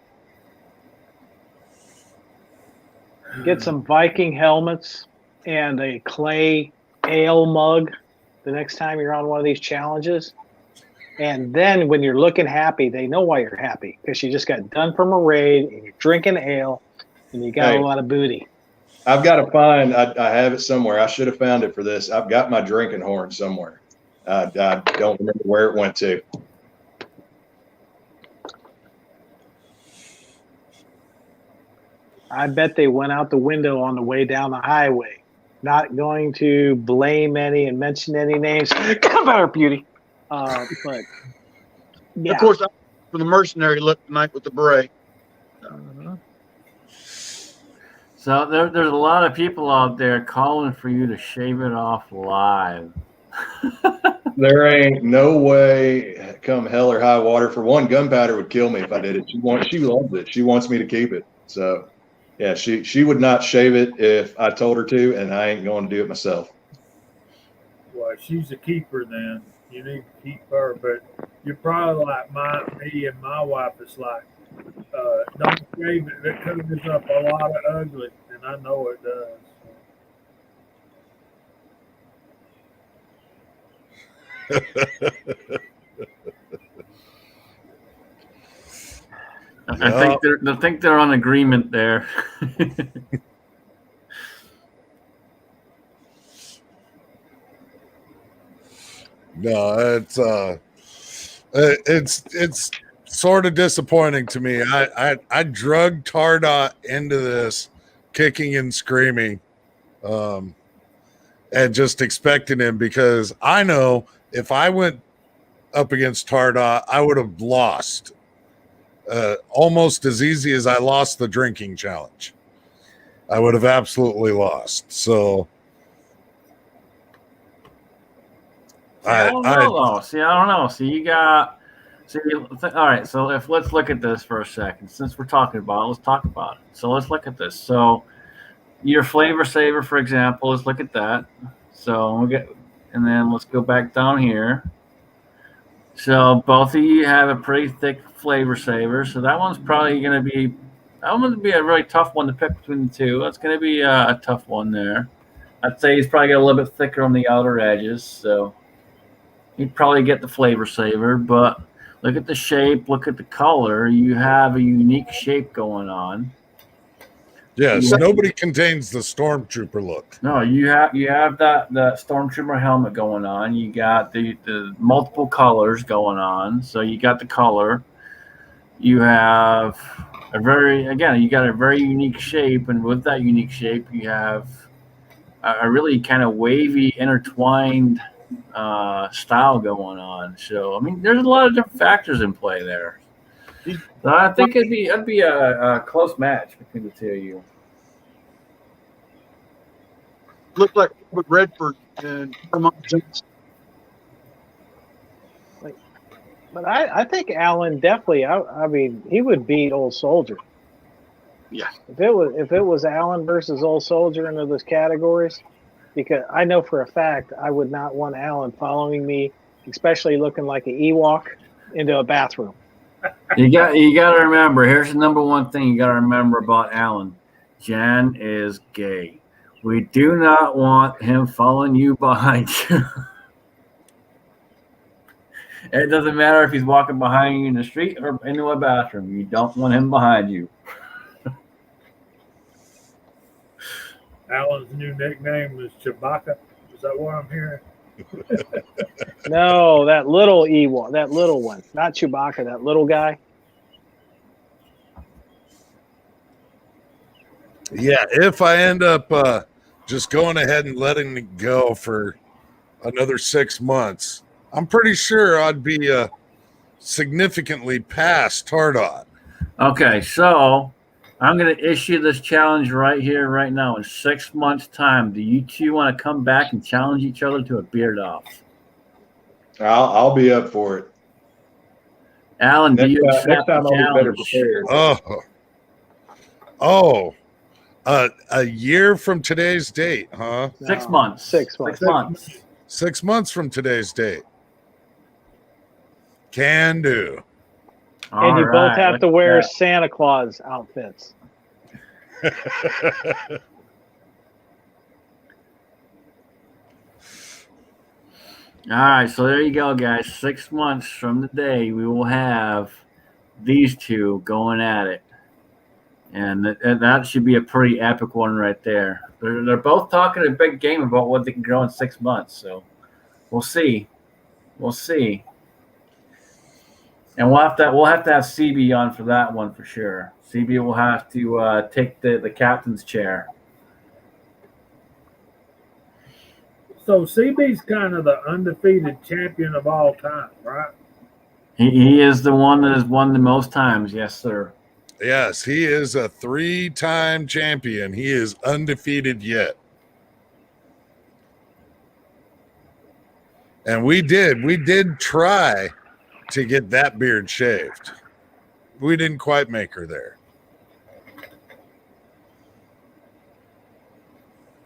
Get some Viking helmets and a clay ale mug the next time you're on one of these challenges. And then when you're looking happy, they know why you're happy, because you just got done from a raid and you're drinking ale and you got Hey. a lot of booty. I've got to find. I have it somewhere. I should have found it for this. I've got my drinking horn somewhere. I don't remember where it went to. I bet they went out the window on the way down the highway. Not going to blame any and mention any names. Come better, beauty. But yeah. Of course, for the mercenary look tonight with the beret. So there's a lot of people out there calling for you to shave it off live. There ain't no way, come hell or high water. For one, gunpowder would kill me if I did it. She loves it. She wants me to keep it. So, yeah, she would not shave it if I told her to, and I ain't going to do it myself. Well, she's a keeper then. You need to keep her, but you're probably like me and my wife is like, don't shave it. It covers up a lot of ugly, and I know it does. I think they're on agreement there. No, it's sort of disappointing to me. I drug Tardot into this kicking and screaming, and just expecting him, because I know if I went up against Tardot, I would have lost almost as easy as I lost the drinking challenge. I would have absolutely lost. So I don't know. See, I don't know. All right. So let's look at this for a second. Since we're talking about it, let's talk about it. So let's look at this. So your flavor saver, for example, let's look at that. So and then let's go back down here. So both of you have a pretty thick flavor saver. So that one's probably going to be a really tough one to pick between the two. That's going to be a tough one there. I'd say he's probably got a little bit thicker on the outer edges. So you'd probably get the flavor saver, but look at the shape, look at the color. You have a unique shape going on. Yes, nobody contains the Stormtrooper look. No, you have that Stormtrooper helmet going on. You got the multiple colors going on. So you got the color. You have you got a very unique shape, and with that unique shape, you have a really kind of wavy, intertwined style going on. So I mean, there's a lot of different factors in play there. So I think it'd be a close match between the two of you. Looked like Robert Redford and Vermont Johnson. But I think Alan definitely. I mean, he would beat Old Soldier. Yeah. If it was Alan versus Old Soldier into those categories, because I know for a fact I would not want Alan following me, especially looking like an Ewok, into a bathroom. You got to remember. Here's the number one thing you got to remember about Alan. Jan is gay. We do not want him following you behind you. It doesn't matter if he's walking behind you in the street or into a bathroom. You don't want him behind you. Alan's new nickname is Chewbacca. Is that what I'm hearing? No, that little Ewok, that little one, not Chewbacca, that little guy. Yeah, if I end up just going ahead and letting it go for another 6 months, I'm pretty sure I'd be significantly past Tardot. Okay, so I'm going to issue this challenge right here, right now. In 6 months' time, do you two want to come back and challenge each other to a beard off? I'll be up for it. Alan, do you accept Next time the I'll be better challenge? prepared. A year from today's date, huh? 6 months. 6 months. 6 months. 6 months from today's date. Can do. And you All both right, have look to at wear that. Santa Claus outfits. All right, so there you go, guys. 6 months from today, we will have these two going at it, and that should be a pretty epic one right there. They're both talking a big game about what they can grow in 6 months, so we'll see. We'll see. And we'll have to have CB on for that one for sure. CB will have to take the captain's chair. So CB's kind of the undefeated champion of all time, right? He is the one that has won the most times. Yes, sir. Yes, he is a 3-time champion. He is undefeated yet. And we did try to get that beard shaved. We didn't quite make her there.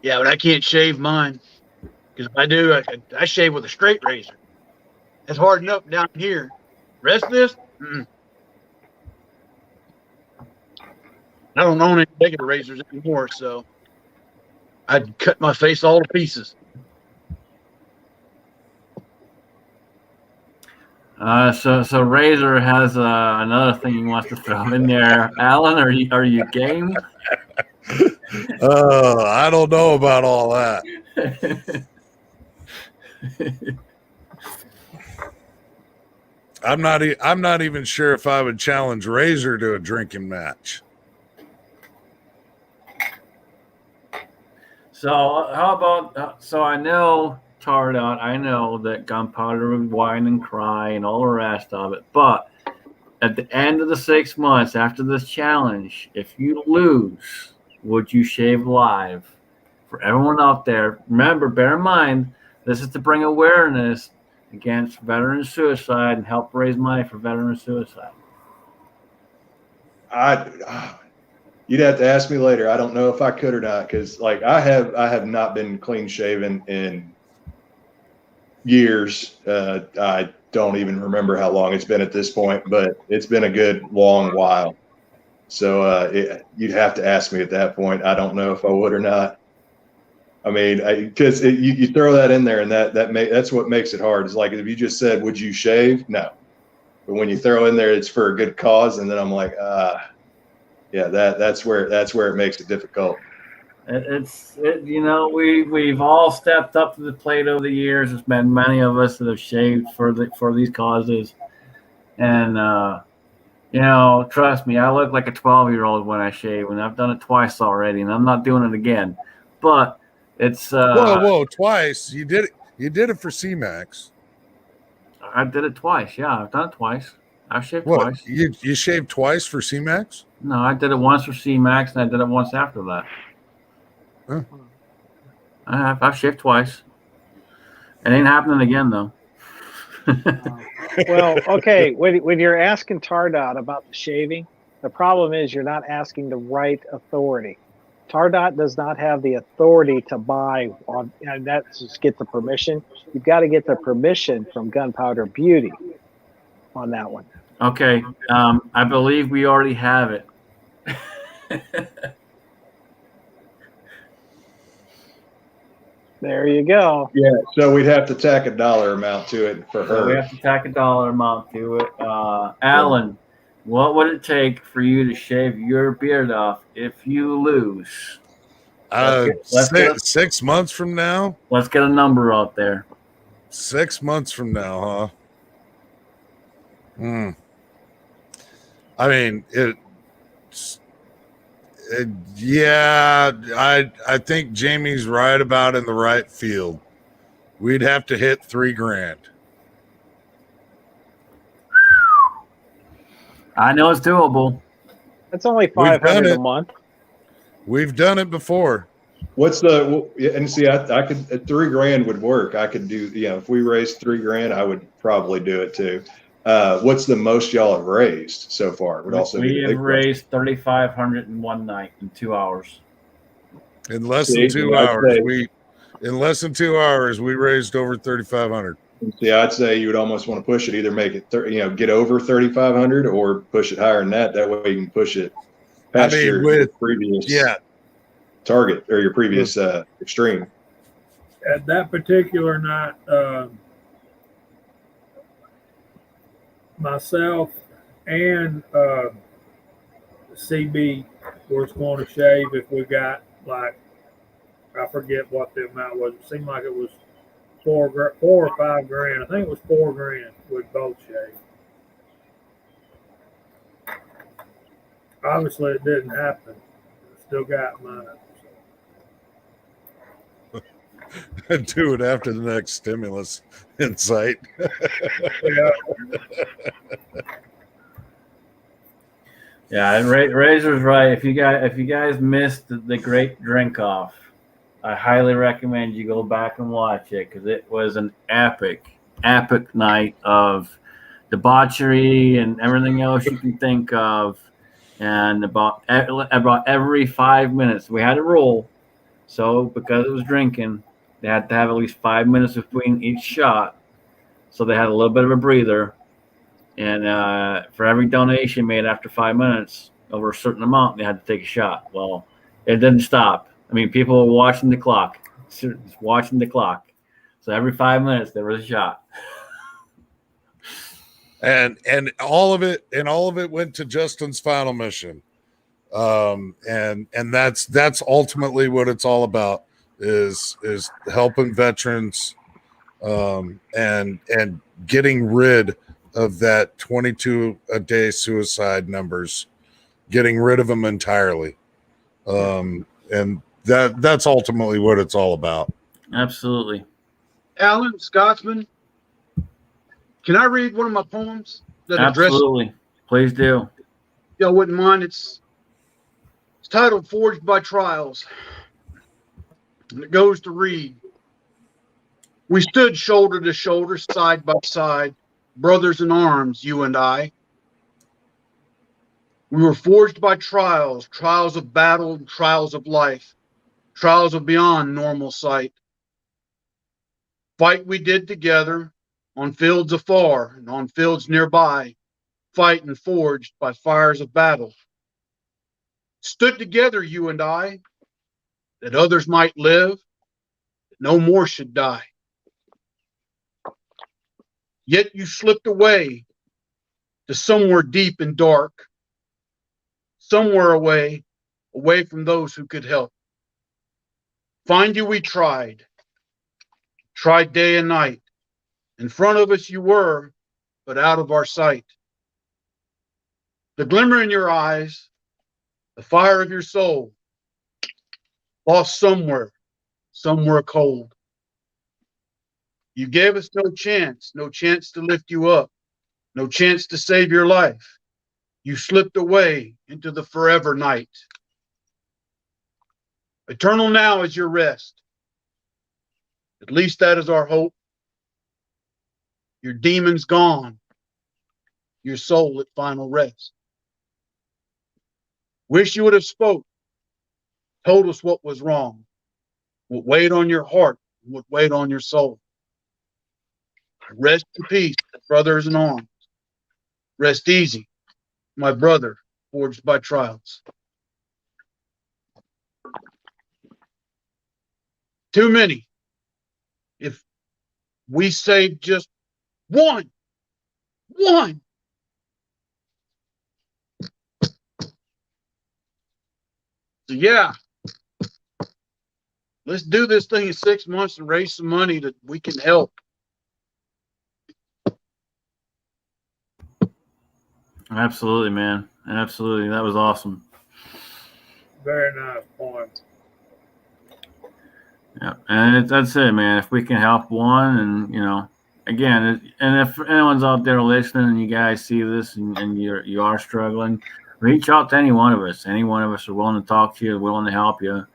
Yeah, but I can't shave mine. Because if I do, I shave with a straight razor. That's hard enough down here. Rest of this, I don't own any regular razors anymore, so I'd cut my face all to pieces. So Razor has another thing he wants to throw in there. Alan, are you game? I don't know about all that. I'm not even sure if I would challenge Razor to a drinking match. So how about so I know Tardot, I know that Gunpowder would whine and cry and all the rest of it, but at the end of the 6 months after this challenge, if you lose, would you shave live? For everyone out there, remember, bear in mind, this is to bring awareness against veteran suicide and help raise money for veteran suicide. You'd have to ask me later. I don't know if I could or not, because like I have not been clean shaven in years. I don't even remember how long it's been at this point, but it's been a good long while. So you'd have to ask me at that point. I don't know if I would or not. I mean, because you throw that in there, and that's what makes it hard. It's like if you just said, "Would you shave?" No, but when you throw in there, it's for a good cause, and then I'm like, yeah, that's where it makes it difficult. We've all stepped up to the plate over the years. There's been many of us that have shaved for these causes, and trust me, I look like a 12-year-old when I shave, and I've done it twice already, and I'm not doing it again. But it's whoa, twice. You did it for C-Max. I did it twice. Yeah, I've done it twice. I've shaved What? twice. You shaved twice for C-Max? No, I did it once for C-Max, and I did it once after that. Huh. I've shaved twice. It ain't happening again, though. Well, okay, when you're asking Tardot about the shaving, the problem is you're not asking the right authority. Tardot does not have the authority to buy on, and that's just get the permission. You've got to get the permission from Gunpowder Beauty on that one. Okay, I believe we already have it. There you go. Yeah, so we'd have to tack a dollar amount to it for So we her. have to tack a dollar amount to it. Alan, what would it take for you to shave your beard off if you lose? Let's get 6 months from now? Let's get a number out there. 6 months from now, huh? I mean, yeah, I think Jamie's right about in the right field. We'd have to hit $3,000. I know it's doable. It's only We've done $500 a it. month. We've done it before. What's and see, I could, at $3,000 would work. I could do, if we raised $3,000, I would probably do it too. What's the most y'all have raised so far? Would also be We the have big question. raised 3,500 in one night in 2 hours. In less See, than 2 I'd hours, say- we raised over 3,500. See, I'd say you would almost want to push it, either make it, get over 3,500 or push it higher than that. That way you can push it past your previous target or your previous extreme. At that particular night, myself and CB was going to shave if we got, like, I forget what the amount was. It seemed like it was $4 or $5,000. I think it was $4,000 with both shave. Obviously, it didn't happen. Still got mine. Do it after the next stimulus in sight. Yeah. Yeah, and Razor's right. If you guys missed the Great Drink Off, I highly recommend you go back and watch it because it was an epic night of debauchery and everything else you can think of. And about every 5 minutes, we had a rule. So because it was drinking, they had to have at least 5 minutes between each shot. So they had a little bit of a breather. And for every donation made after 5 minutes, over a certain amount, they had to take a shot. Well, it didn't stop. I mean, people were watching the clock, just watching the clock. So every 5 minutes, there was a shot. And all of it went to Justin's final mission. And that's ultimately what it's all about is helping veterans and getting rid of that 22 a day suicide numbers, getting rid of them entirely. And that's ultimately what it's all about. Absolutely. Alan, Scotsman, can I read one of my poems that address? Absolutely. Please do. Y'all wouldn't mind. It's titled Forged by Trials. And it goes to read. We stood shoulder to shoulder, side by side, brothers in arms, you and I. We were forged by trials, trials of battle and trials of life, trials of beyond normal sight. Fight we did together on fields afar and on fields nearby, fight and forged by fires of battle. Stood together, you and I, that others might live, that no more should die. Yet you slipped away to somewhere deep and dark, somewhere away from those who could help. Find you we tried day and night. In front of us you were, but out of our sight. The glimmer in your eyes, the fire of your soul, lost somewhere cold. You gave us no chance to lift you up, no chance to save your life. You slipped away into the forever night. Eternal now is your rest. At least that is our hope. Your demons gone, your soul at final rest. Wish you would have spoke, told us what was wrong, what weighed on your heart, what weighed on your soul. Rest in peace, brothers in arms. Rest easy, my brother, forged by trials. Too many. If we saved just one. So yeah, let's do this thing in 6 months and raise some money that we can help. Absolutely, man. Absolutely. That was awesome. Very nice point. Yeah. And that's it, man. If we can help one and, again, and if anyone's out there listening and you guys see this and you are struggling, reach out to any one of us. Any one of us are willing to talk to you, willing to help you.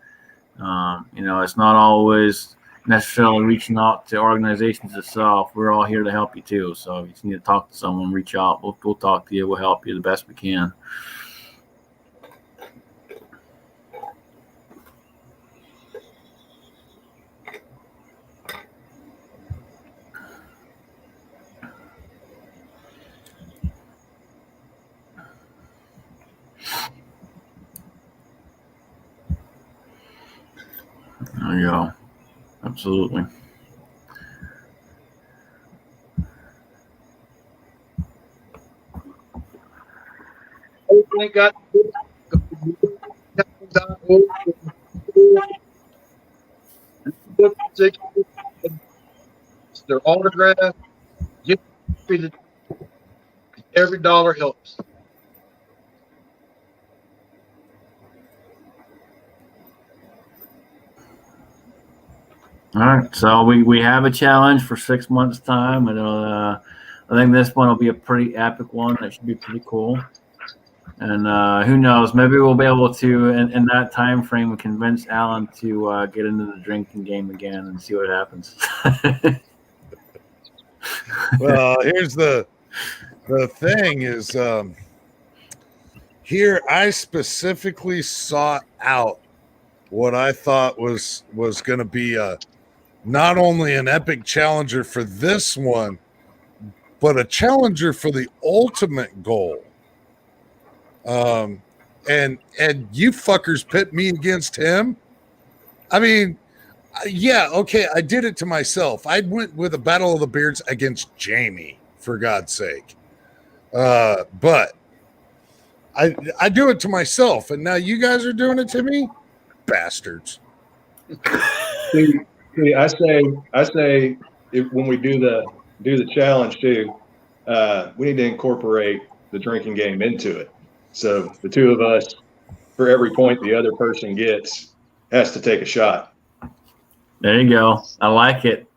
It's not always necessarily reaching out to organizations itself. We're all here to help you too. So if you just need to talk to someone, reach out. We'll talk to you. We'll help you the best we can. There you go. Absolutely. Hopefully got their autograph. Every dollar helps. All right, so we have a challenge for 6 months' time, and I think this one will be a pretty epic one. That should be pretty cool. And who knows? Maybe we'll be able to, in that time frame, convince Alan to get into the drinking game again and see what happens. Well, here's the thing is, here I specifically sought out what I thought was going to be not only an epic challenger for this one, but a challenger for the ultimate goal. And you fuckers pit me against him. I mean, yeah, okay, I did it to myself. I went with a Battle of the Beards against Jamie, for God's sake. But I do it to myself, and now you guys are doing it to me, bastards. See, I say when we do the challenge too, we need to incorporate the drinking game into it. So the two of us, for every point the other person gets, has to take a shot. There you go. I like it.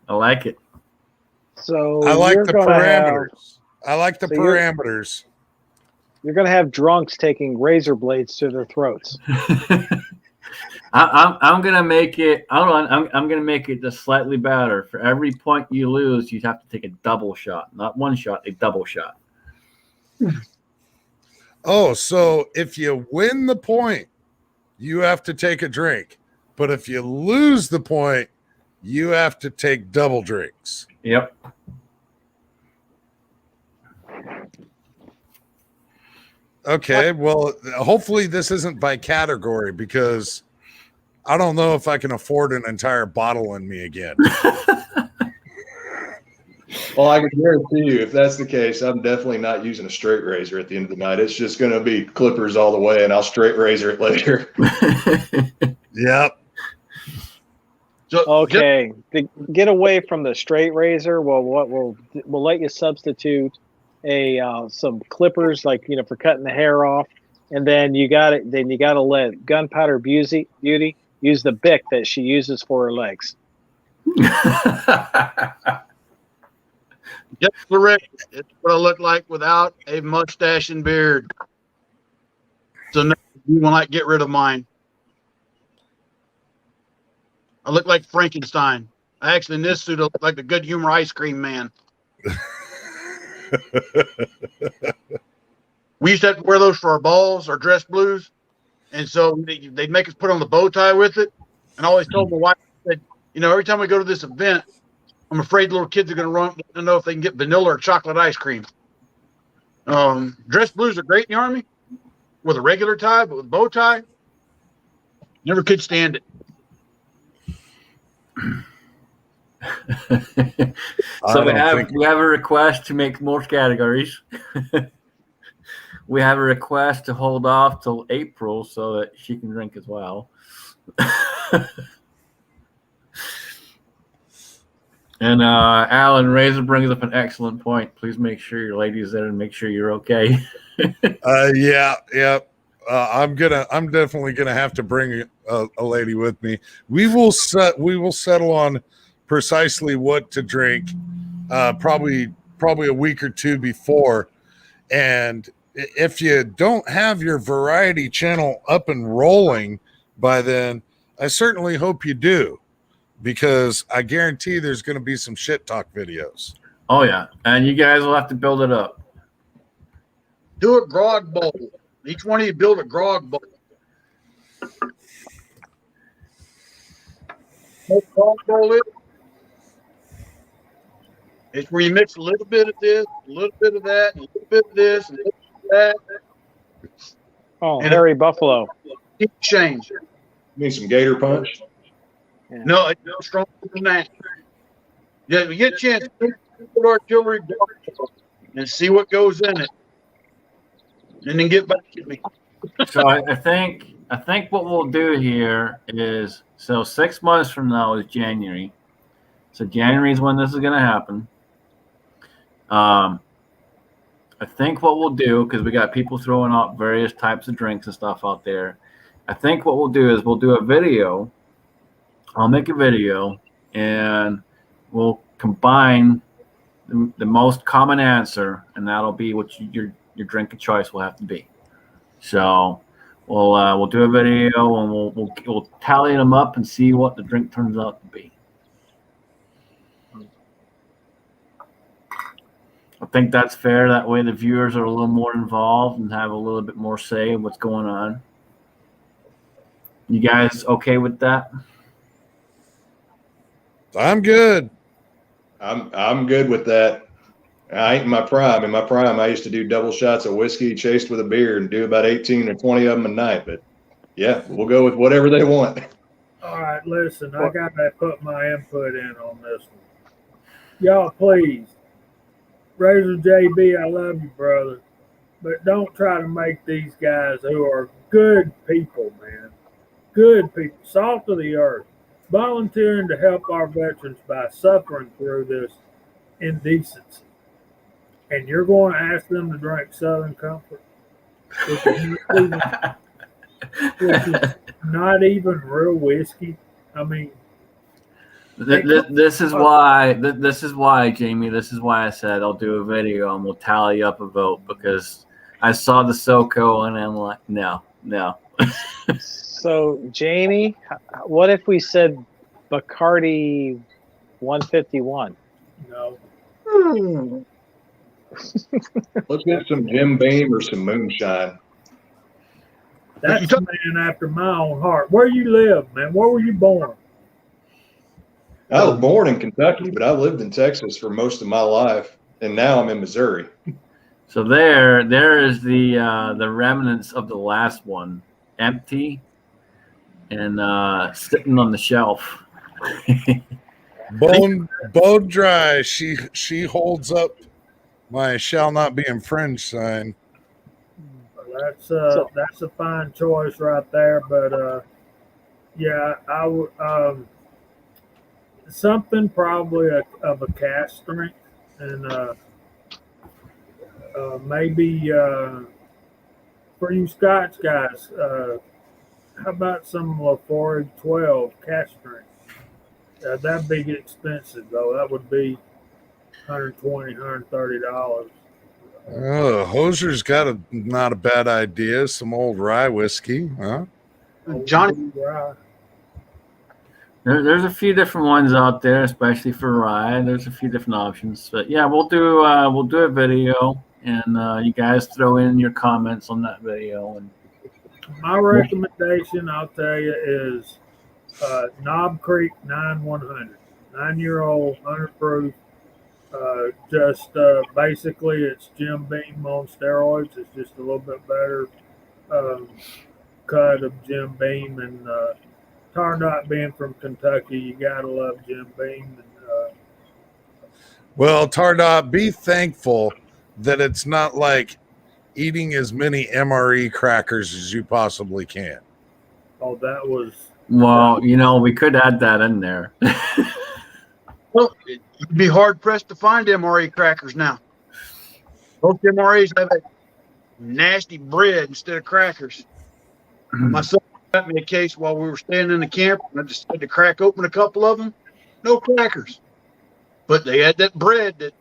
So I like you're the gonna parameters. I like the So you're- parameters. You're going to have drunks taking razor blades to their throats. I'm gonna make it. Hold on. I'm gonna make it just slightly better. For every point you lose, you have to take a double shot, not one shot, a double shot. Oh, so if you win the point, you have to take a drink. But if you lose the point, you have to take double drinks. Yep. Okay, well, hopefully this isn't by category because I don't know if I can afford an entire bottle in me again. Well, I can guarantee you, if that's the case, I'm definitely not using a straight razor at the end of the night. It's just going to be clippers all the way, and I'll straight razor it later. Yep. So Okay, to get away from the straight razor, well, what we'll let you substitute some clippers, like for cutting the hair off, and then you got it. Then you got to let Gunpowder Beauty use the Bic that she uses for her legs. Just correct. It's what I look like without a mustache and beard. So no, you will not get rid of mine. I look like Frankenstein. I actually, in this suit, I look like the Good Humor ice cream man. We used to have to wear those for our balls, our dress blues. And so they'd make us put on the bow tie with it. And I always told my wife, I said, every time we go to this event, I'm afraid little kids are going to run to know if they can get vanilla or chocolate ice cream. Dress blues are great in the Army with a regular tie, but with bow tie, never could stand it. So we have a request to make more categories. We have a request to hold off till April so that she can drink as well. And Alan Razor brings up an excellent point. Please make sure your lady's there and make sure you're okay. Yeah. I'm definitely gonna have to bring a lady with me. We will settle on precisely what to drink, probably a week or two before, and if you don't have your variety channel up and rolling by then, I certainly hope you do, because I guarantee there's going to be some shit talk videos. Oh yeah, and you guys will have to build it up. Do a grog bowl. Each one of you build a grog bowl. What grog bowl is? It's where you mix a little bit of this, a little bit of that, and a little bit of this, and a little bit of that. Oh, And Harry Buffalo. Keep change. Need some gator punch. No, it's no stronger than that. Yeah, we get a chance. Put artillery and see what goes in it, and then get back to me. So I think what we'll do here is, so 6 months from now is January. So January is when this is going to happen. I think what we'll do, because we got people throwing out various types of drinks and stuff out there, I think what we'll do is we'll do a video. I'll make a video, and we'll combine the most common answer, and that'll be what your drink of choice will have to be. So we'll do a video, and we'll tally them up and see what the drink turns out to be. I think that's fair. That way the viewers are a little more involved and have a little bit more say in what's going on. You guys okay with that? I'm good. I'm good with that. I ain't in my prime. In my prime, I used to do double shots of whiskey chased with a beer and do about 18 or 20 of them a night. But yeah, we'll go with whatever they want. All right, listen, I got to put my input in on this one. Y'all, please, Razor JB, I love you, brother, but don't try to make these guys who are good people, man, good people, salt of the earth, volunteering to help our veterans by suffering through this indecency. And you're going to ask them to drink Southern Comfort, which is not even real whiskey. I mean, This is why, Jamie. This is why I said I'll do a video and we'll tally up a vote, because I saw the SoCo and I'm like, no. So, Jamie, what if we said Bacardi 151? no. Let's get some Jim Beam or some moonshine. That's a man after my own heart. Where you live, man? Where were you born? I was born in Kentucky, but I lived in Texas for most of my life, and now I'm in Missouri. So there is the remnants of the last one, empty and sitting on the shelf. Bone dry. She holds up my "shall not be infringed" sign. That's a fine choice right there. But yeah, I would something probably of a cask strength, and maybe for you Scotch guys, how about some Laphroaig 12 cask strength? That'd be expensive though. That would be $120, $130. Oh, Hoser's got not a bad idea. Some old rye whiskey, huh? Johnny, There's a few different ones out there, especially for rye. There's a few different options, but yeah, we'll do a video, and you guys throw in your comments on that video. And my recommendation, I'll tell you, is Knob Creek 9100, 9-year-old 100 proof. Just basically, it's Jim Beam on steroids. It's just a little bit better cut of Jim Beam, and Tardot being from Kentucky, you gotta love Jim Beam. And, Well, Tardot, be thankful that it's not like eating as many MRE crackers as you possibly can. oh, that was well, we could add that in there. well, you'd be hard pressed to find MRE crackers now. Most MREs have a nasty bread instead of crackers. My son got me a case while we were staying in the camp, and I just had to crack open a couple of them. No crackers, but they had that bread that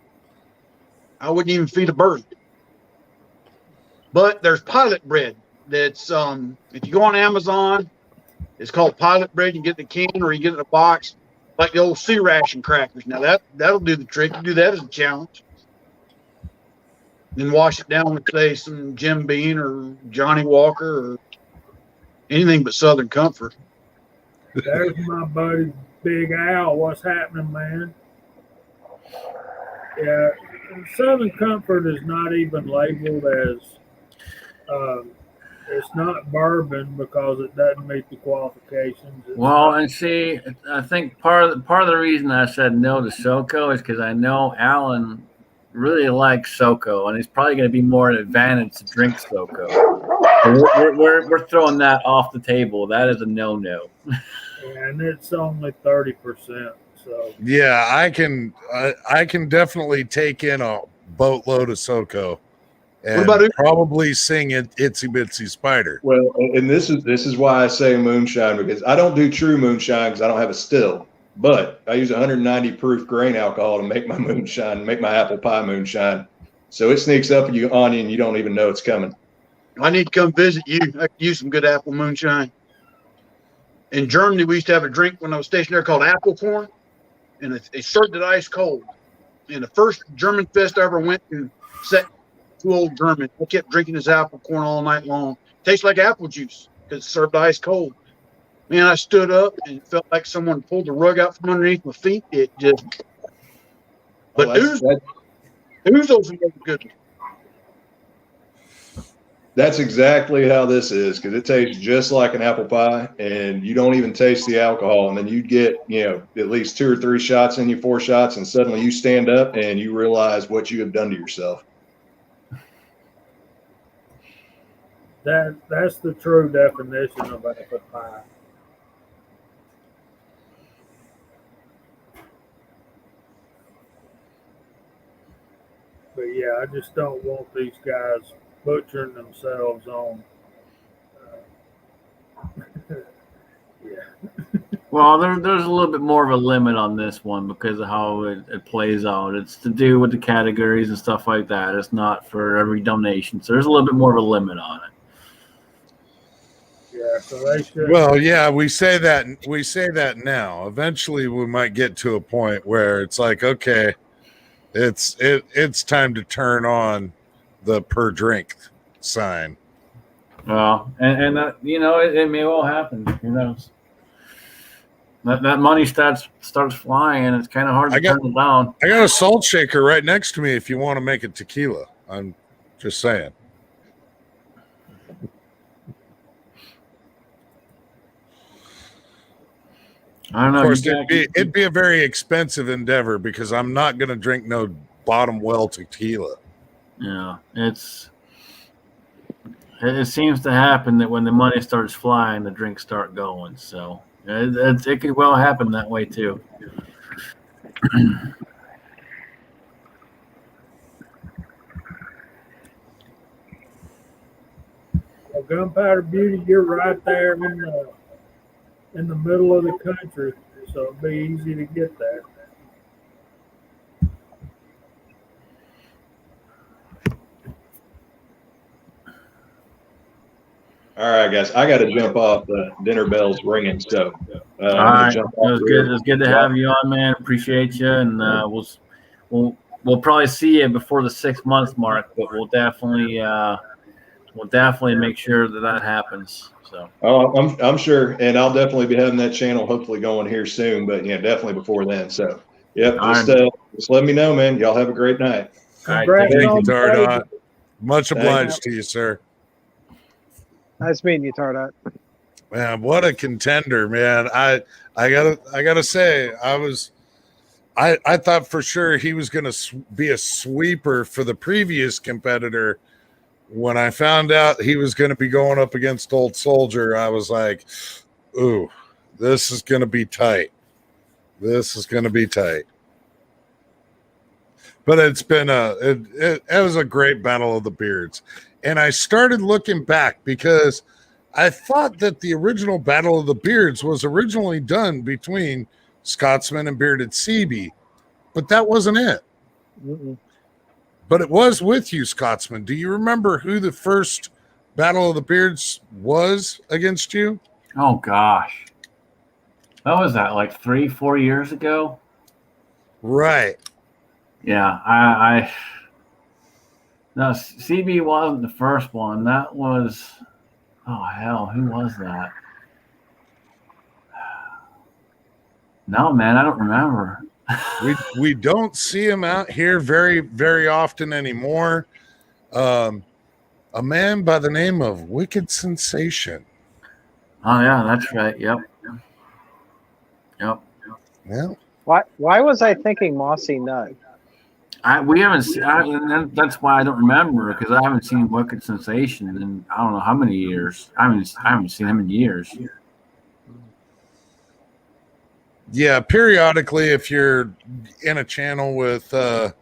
I wouldn't even feed a bird. But there's pilot bread that's if you go on Amazon, it's called pilot bread. You get the can or you get it in a box, like the old sea ration crackers. Now that'll do the trick. You do that as a challenge. Then wash it down with, say, some Jim Beam or Johnny Walker or anything but Southern Comfort. There's my buddy Big Al. What's happening, man? Yeah, Southern Comfort is not even labeled as it's not bourbon because it doesn't meet the qualifications. Well, and see, I think part of the reason I said no to SoCo is because I know Alan really likes SoCo, and he's probably going to be more an advantage to drink SoCo. So we're throwing that off the table. That is a no-no. And it's only 30%. So Yeah, I can definitely take in a boatload of SoCo and What about it? probably sing it Itsy Bitsy Spider. Well, and this is why I say moonshine, because I don't do true moonshine because I don't have a still, but I use 190 proof grain alcohol to make my moonshine, make my apple pie moonshine. So it sneaks up on you and you don't even know it's coming. I need to come visit you. I could use some good apple moonshine. In Germany, we used to have a drink when I was stationed there called apple corn, and it served it ice cold. And the first German fest I ever went to, set two old German. I kept drinking this apple corn all night long. Tastes like apple juice because it's served ice cold. Man, I stood up and it felt like someone pulled the rug out from underneath my feet. It just. But Ouzo's a good one. That's exactly how this is, because it tastes just like an apple pie, and you don't even taste the alcohol. And then you get, at least 2 or 3 shots in you, 4 shots, and suddenly you stand up and you realize what you have done to yourself. that's the true definition of apple pie. But yeah, I just don't want these guys butchering themselves on. Well, there's a little bit more of a limit on this one because of how it plays out. It's to do with the categories and stuff like that. It's not for every donation, so there's a little bit more of a limit on it. Yeah, so they should. Well, yeah, we say that now. Eventually, we might get to a point where it's like, okay, it's time to turn on the per drink sign. Well, and that, it may well happen. Who knows? That money starts flying, and it's kind of hard to turn it down. I got a salt shaker right next to me if you want to make it tequila. I'm just saying. I don't know. Of course, it'd be a very expensive endeavor because I'm not going to drink no bottom well tequila. Yeah, it seems to happen that when the money starts flying, the drinks start going. So it could well happen that way too. Well, Gunpowder Beauty, you're right there in the middle of the country, so it'd be easy to get there. All right, guys, I got to jump off. The dinner bell's ringing, so All right, it was good to have you on, man. Appreciate you, and we'll probably see you before the 6 month mark, but we'll definitely make sure that happens. So. Oh, I'm sure, and I'll definitely be having that channel hopefully going here soon, but definitely before then. So, yep, just let me know, man. Y'all have a great night. All right, thank you, Tardot. Much obliged to you, sir. Nice meeting you, Tardot. Man, what a contender, man. I gotta say, I thought for sure he was gonna be a sweeper for the previous competitor. When I found out he was going to be going up against Old Soldier, I was like, ooh, this is going to be tight. This is going to be tight. But it's been it was a great battle of the beards. And I started looking back because I thought that the original Battle of the Beards was originally done between Scotsman and Bearded CB, but that wasn't it. Mm-mm. but it was with you, Scotsman. Do you remember who the first Battle of the Beards was against you? Oh gosh, what was that? Like 3-4 years ago? Right. Yeah, I no, CB wasn't the first one. That was, oh hell, who was that? No, man, I don't remember. We don't see him out here very, very often anymore. A man by the name of Wicked Sensation. Oh yeah, that's right. Yep. Yeah. Why was I thinking Mossy Nut? We haven't seen, and that's why I don't remember, because I haven't seen Wicked Sensation in I don't know how many years. I haven't seen him in years. Yeah, periodically, if you're in a channel with a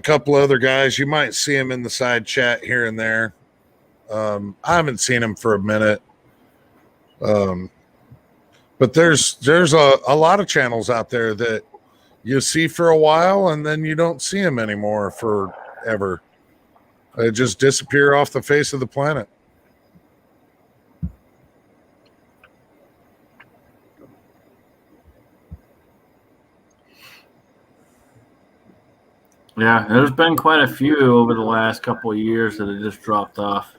couple other guys, you might see him in the side chat here and there. I haven't seen him for a minute. But there's a lot of channels out there that you see for a while and then you don't see them anymore forever. They just disappear off the face of the planet. Yeah, there's been quite a few over the last couple of years that have just dropped off.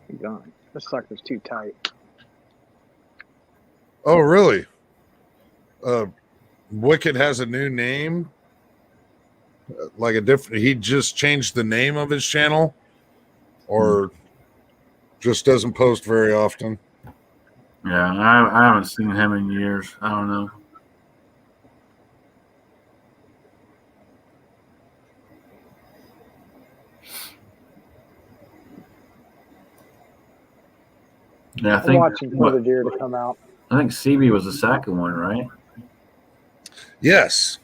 Keep going. This sucker's too tight. Oh, really? Wicked has a new name, like a different. He just changed the name of his channel, or just doesn't post very often. Yeah, I haven't seen him in years. I don't know. Yeah, I I'm think watching for the deer to come out. I think CB was the second one, right? Yes,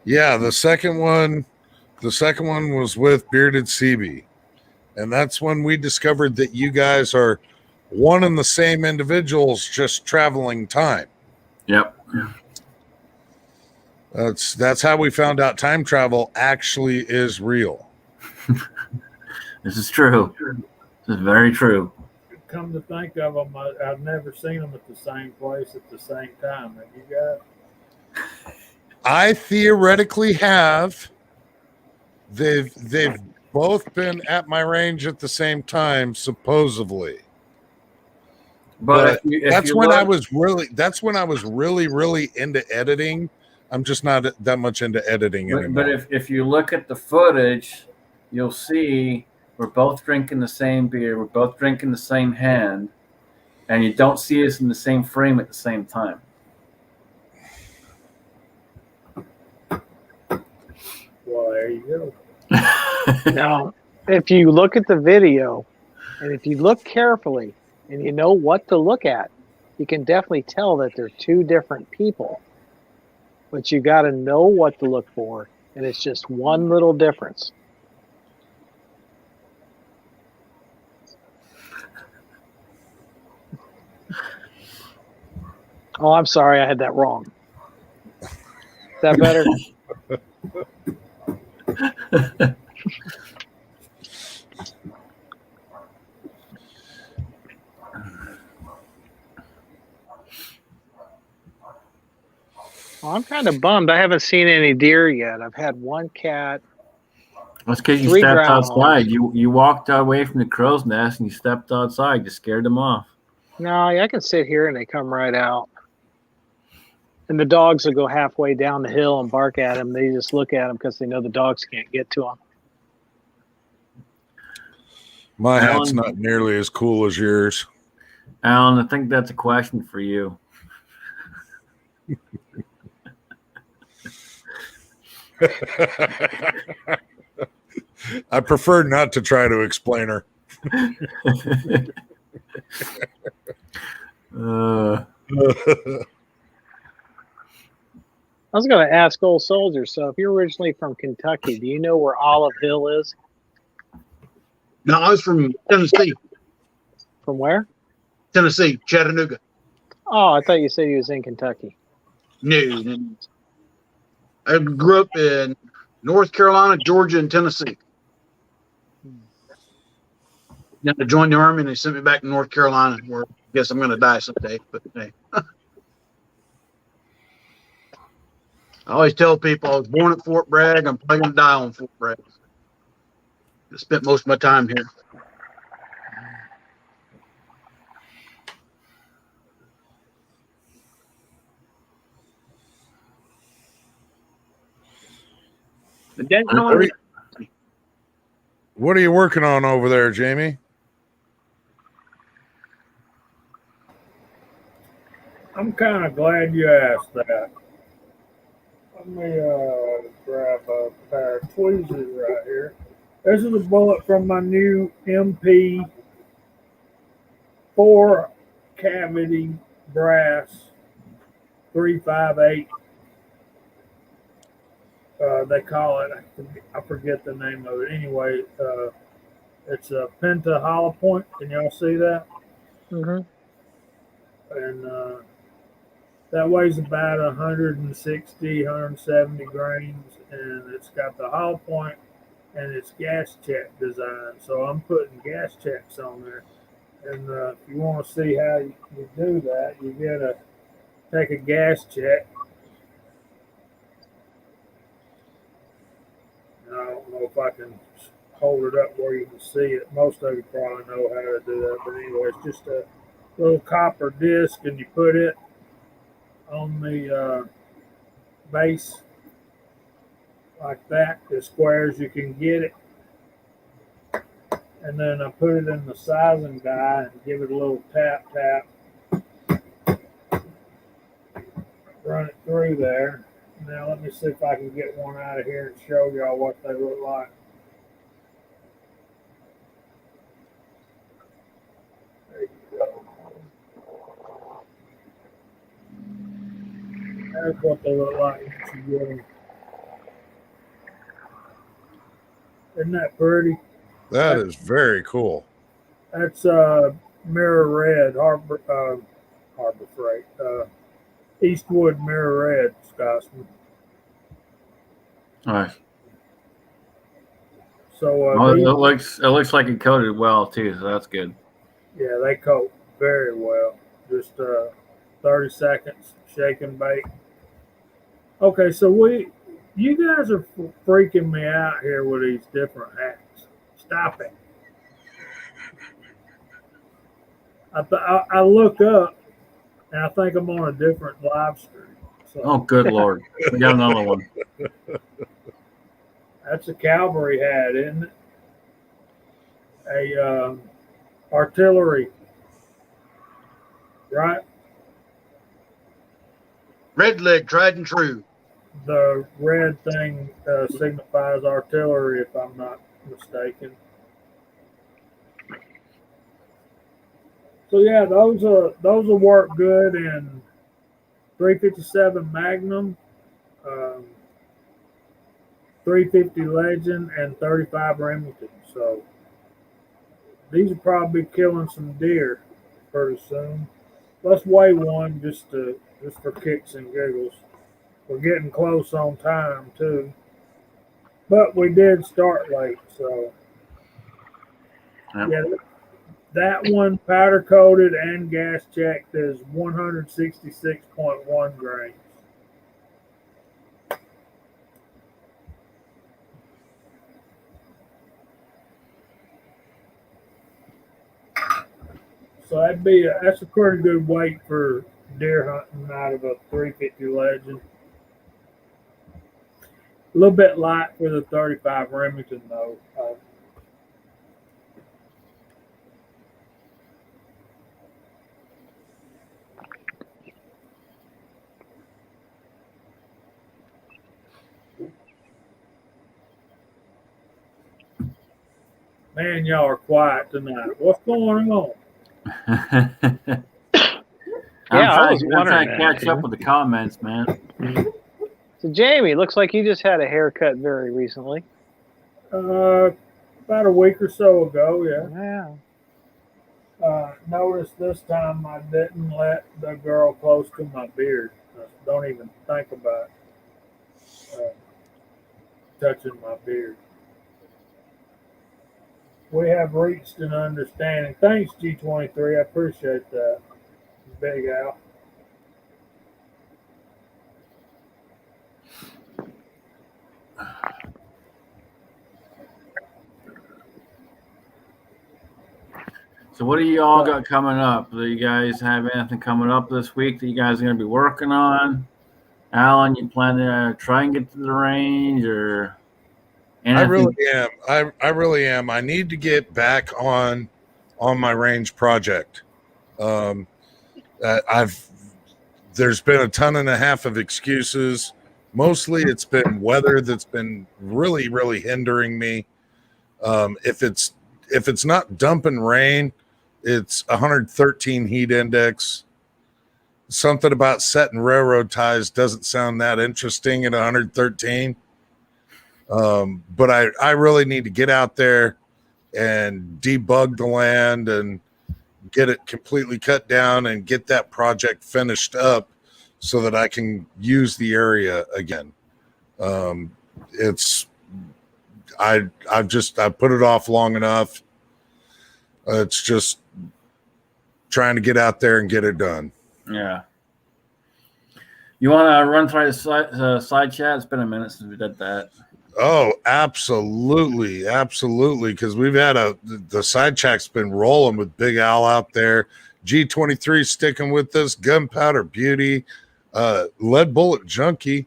yeah. The second one was with Bearded CB, and that's when we discovered that you guys are one and the same individuals, just traveling time. Yep. That's how we found out time travel actually is real. This is true. This is very true. Come to think of them, I've never seen them at the same place at the same time. Have you guys? I theoretically have. They've both been at my range at the same time, supposedly. But that's when I was really, really into editing. I'm just not that much into editing anymore. But if you look at the footage, you'll see we're both drinking the same beer. We're both drinking the same hand. And you don't see us in the same frame at the same time. Well, there you go. Now, if you look at the video, and if you look carefully, and you know what to look at, you can definitely tell that they're two different people. But you got to know what to look for, and it's just one little difference. Oh, I'm sorry, I had that wrong. Is that better? Well, I'm kind of bummed. I haven't seen any deer yet. I've had one cat. That's because you 3 stepped groundhogs. outside. You walked away from the crow's nest and you stepped outside. You scared them off. No, I can sit here and they come right out. And the dogs will go halfway down the hill and bark at them. They just look at them because they know the dogs can't get to them. My hat's Alan- not nearly as cool as yours. Alan, I think that's a question for you. I prefer not to try to explain her. I was going to ask Old Soldier, so if you're originally from Kentucky, do you know where Olive Hill is? No, I was from Tennessee. From where? Tennessee, Chattanooga. Oh, I thought you said he was in Kentucky. No. I grew up in North Carolina, Georgia, and Tennessee. Then I joined the Army and they sent me back to North Carolina, where I guess I'm going to die someday. But hey. I always tell people I was born at Fort Bragg. I'm probably going to die on Fort Bragg. I spent most of my time here. And then, What are you working on over there, Jamie? I'm kind of glad you asked that. Let me grab a pair of tweezers right here. This is a bullet from my new MP 4 cavity brass 358. They call it, I forget the name of it. Anyway, it's a Penta hollow point. Can y'all see that? Mm-hmm. And that weighs about 160, 170 grains, and it's got the hollow point and it's gas check design. So I'm putting gas checks on there. And if you want to see how you do that, you gotta take a gas check. And I don't know if I can hold it up where you can see it. Most of you probably know how to do that, but anyway, it's just a little copper disc, and you put it on the base like that, as square as you can get it. And then I put it in the sizing die and give it a little tap. Run it through there. Now let me see if I can get one out of here and show y'all what they look like. There you go. That's what they look like once you get them. Isn't that pretty? That is very cool. That's mirror red, Harbor Freight, Eastwood mirror red, Scotsman. All right. So It looks like it coated well too, so that's good. yeah, they coat very well. Just 30 seconds, shake and bake. Okay, so you guys are freaking me out here with these different hats. Stop it. I look up and I think I'm on a different live stream. So Oh, good Lord. We got another one. that's a cavalry hat, isn't it? A artillery, right? Red leg, tried and true. The red thing signifies artillery, if I'm not mistaken. So yeah, those will work good in 357 Magnum, 350 Legend, and 35 Remington. So these will probably be killing some deer pretty soon. Let's weigh one just for kicks and giggles. We're getting close on time too, but we did start late, so Yep. yeah. That one powder coated and gas checked is 166.1 grains. So that's a pretty good weight for deer hunting out of a 350 Legend. A little bit light for the 35 Remington though. Man, y'all are quiet tonight. What's going on? I'm I was trying wondering to that, catch up with the comments, man. So Jamie, looks like you just had a haircut very recently. About a week or so ago, yeah. Yeah. Notice this time I didn't let the girl close to my beard. Don't even think about touching my beard. We have reached an understanding. Thanks, G23. I appreciate that. Big Al. So what do you all got coming up? Do you guys have anything coming up this week that you guys are going to be working on? Alan, you plan to try and get to the range or anything? I really am. I really am. I need to get back on my range project. There's been a ton and a half of excuses. Mostly it's been weather that's been really, really hindering me. If it's not dumping rain, it's 113 heat index. Something about setting railroad ties doesn't sound that interesting at 113. But I really need to get out there and debug the land and get it completely cut down and get that project finished up so that I can use the area again. I put it off long enough. It's just trying to get out there and get it done. Yeah. You want to run through the side chat? It's been a minute since we did that. Oh, absolutely. Absolutely. Because we've had the side chat's been rolling with Big Al out there. G23 sticking with us. Gunpowder Beauty. Lead Bullet Junkie.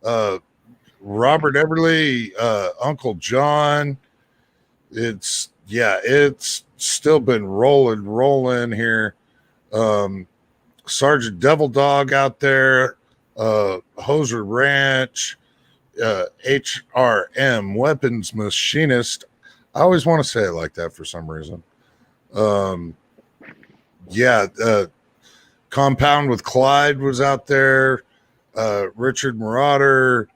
Robert Everly. Uncle John. It's still been rolling here. Sergeant Devil Dog out there. Hoser Ranch. HRM Weapons Machinist. I always want to say it like that for some reason. Compound with Clyde was out there. Richard Marauder.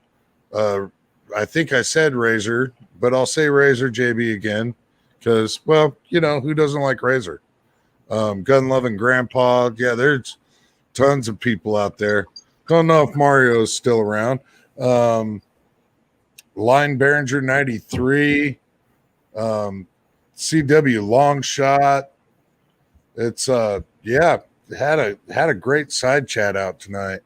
I think I said Razor, but I'll say Razor JB again because, well, who doesn't like Razor? Gun Loving Grandpa. Yeah, there's tons of people out there. Don't know if Mario's still around. Line Behringer 93, CW Longshot. It's had a great side chat out tonight.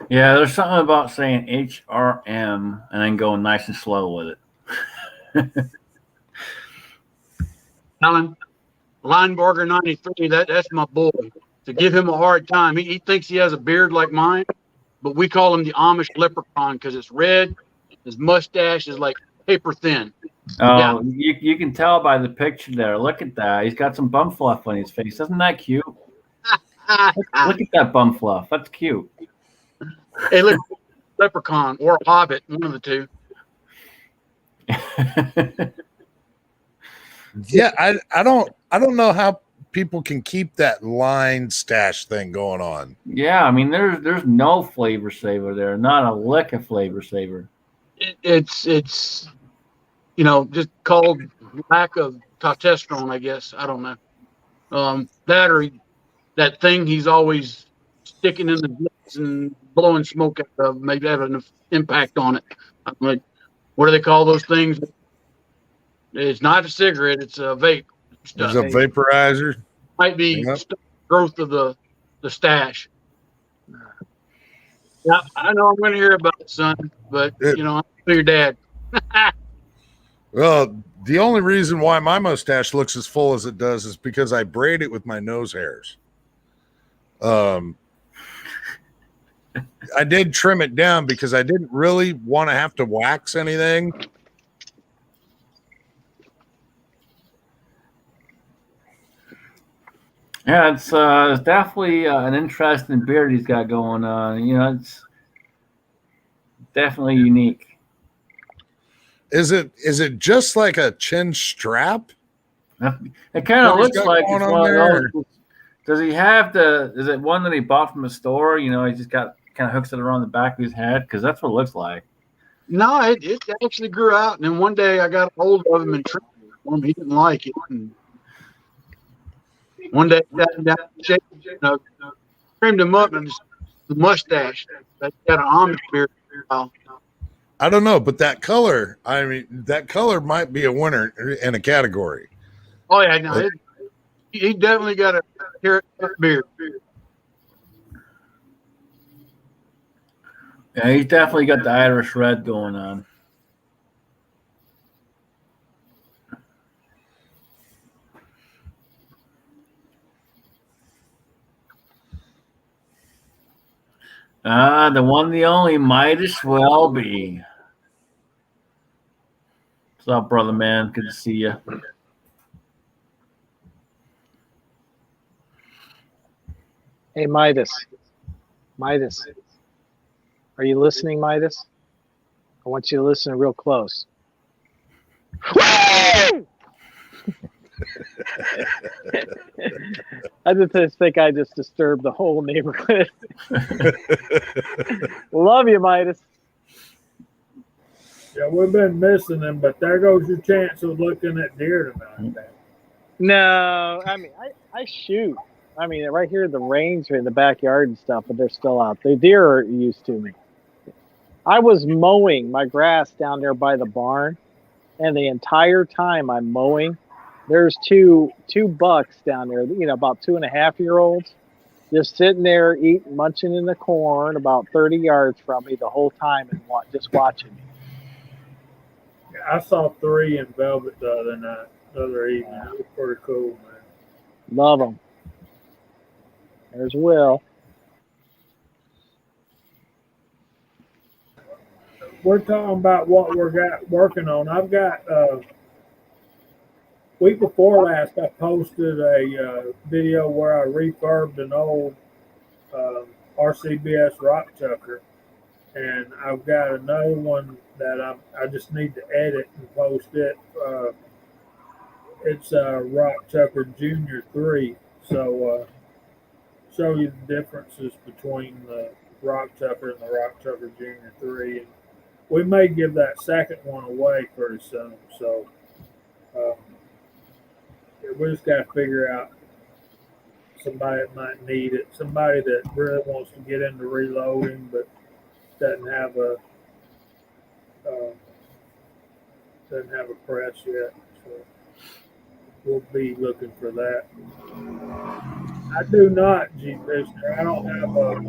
Yeah, there's something about saying HRM and then going nice and slow with it. Alan, Linebarger 93, that's my boy. To give him a hard time. He thinks he has a beard like mine, but we call him the Amish leprechaun because it's red. His mustache is like paper thin. Oh, Yeah. you can tell by the picture there. Look at that. He's got some bum fluff on his face. Isn't that cute? Look at that bum fluff. That's cute. Hey, look, leprechaun or a hobbit, one of the two. Yeah, I don't know how people can keep that line stash thing going on. Yeah, I mean, there's no flavor saver there. Not a lick of flavor saver. It's just called lack of testosterone, I guess. I don't know. That thing he's always sticking in the blitz and blowing smoke out of maybe having an impact on it. I'm like, what do they call those things? It's not a cigarette, it's a vape. There's a vaporizer. Might be growth of the stash. Yeah, I know I'm going to hear about it, son, but I'm your dad. Well, the only reason why my mustache looks as full as it does is because I braid it with my nose hairs. I did trim it down because I didn't really want to have to wax anything. Yeah, it's definitely an interesting beard he's got going on. It's definitely unique. Is it just like a chin strap? It kind of looks like it's one of those. Does he have is it one that he bought from a store? He just got kind of hooks it around the back of his head because that's what it looks like. No, it actually grew out, and then one day I got a hold of him and trimmed for him. He didn't like it. And one day, he sat him down, trimmed him up, and the mustache. They got an Amish beard. I don't know, but that color, I mean, that color might be a winner in a category. Oh yeah, no, he definitely got a carrot beard. Yeah, he's definitely got the Irish red going on. The one, the only, Midas Welby. What's up, brother man? Good to see you. Hey, Midas. Midas. Are you listening, Midas? I want you to listen real close. I just think I just disturbed the whole neighborhood. Love you, Midas. Yeah, we've been missing them, but there goes your chance of looking at deer tonight. No, I mean, I shoot. I mean, right here, the range are in the backyard and stuff, but they're still out. The deer are used to me. I was mowing my grass down there by the barn, and the entire time I'm mowing, there's two bucks down there, about 2.5-year-olds, just sitting there eating, munching in the corn about 30 yards from me the whole time and just watching me. I saw 3 in Velvet the other evening. It was pretty cool, man. Love them. There's Will. We're talking about what we're working on. I've got week before last, I posted a video where I refurbed an old RCBS rock chucker, and I've got another one that I just need to edit and post it. It's a Rock Chucker Junior 3, so show you the differences between the Rock Chucker and the Rock Chucker Junior 3. And we may give that second one away pretty soon, so we just got to figure out somebody that might need it, somebody that really wants to get into reloading but doesn't have a press yet. So we'll be looking for that. I do not, G. Fisher. I don't have a.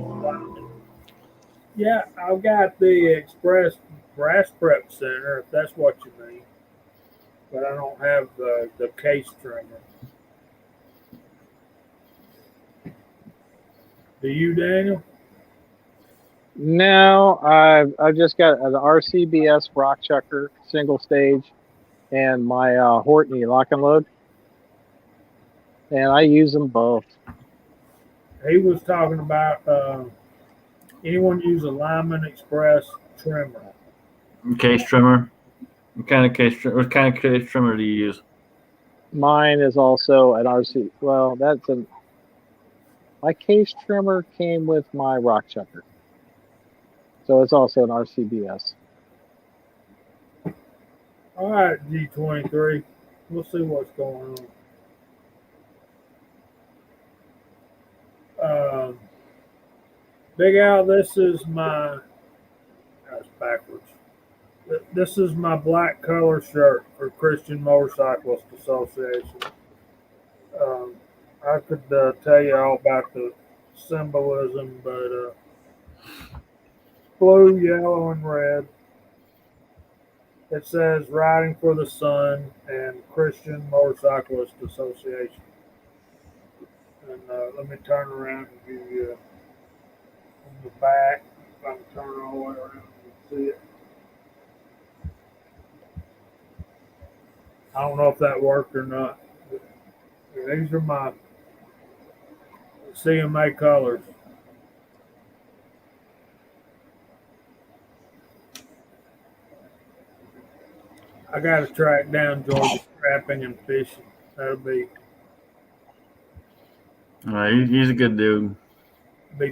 Yeah, I've got the Express Brass Prep Center, if that's what you mean. But I don't have the case trimmer. Do you, Daniel? No, I've just got an RCBS rock chucker single stage and my Hortney lock and load, and I use them both. He was talking about anyone use a Lyman Express trimmer? Case trimmer. What kind of case trimmer do you use? Mine is also an RC. Well, my case trimmer came with my rock chucker, so it's also an RCBS. All right, G23. We'll see what's going on. Big Al, this is my. That's backwards. This is my black color shirt for Christian Motorcyclist Association. I could tell you all about the symbolism, but blue, yellow, and red. It says Riding for the Sun and Christian Motorcyclist Association. And let me turn around and give you on the back. If I can turn all the way around, you can see it. I don't know if that worked or not. These are my CMA colors. I got to track down Georgia trapping and fishing. That'll be He's a good dude.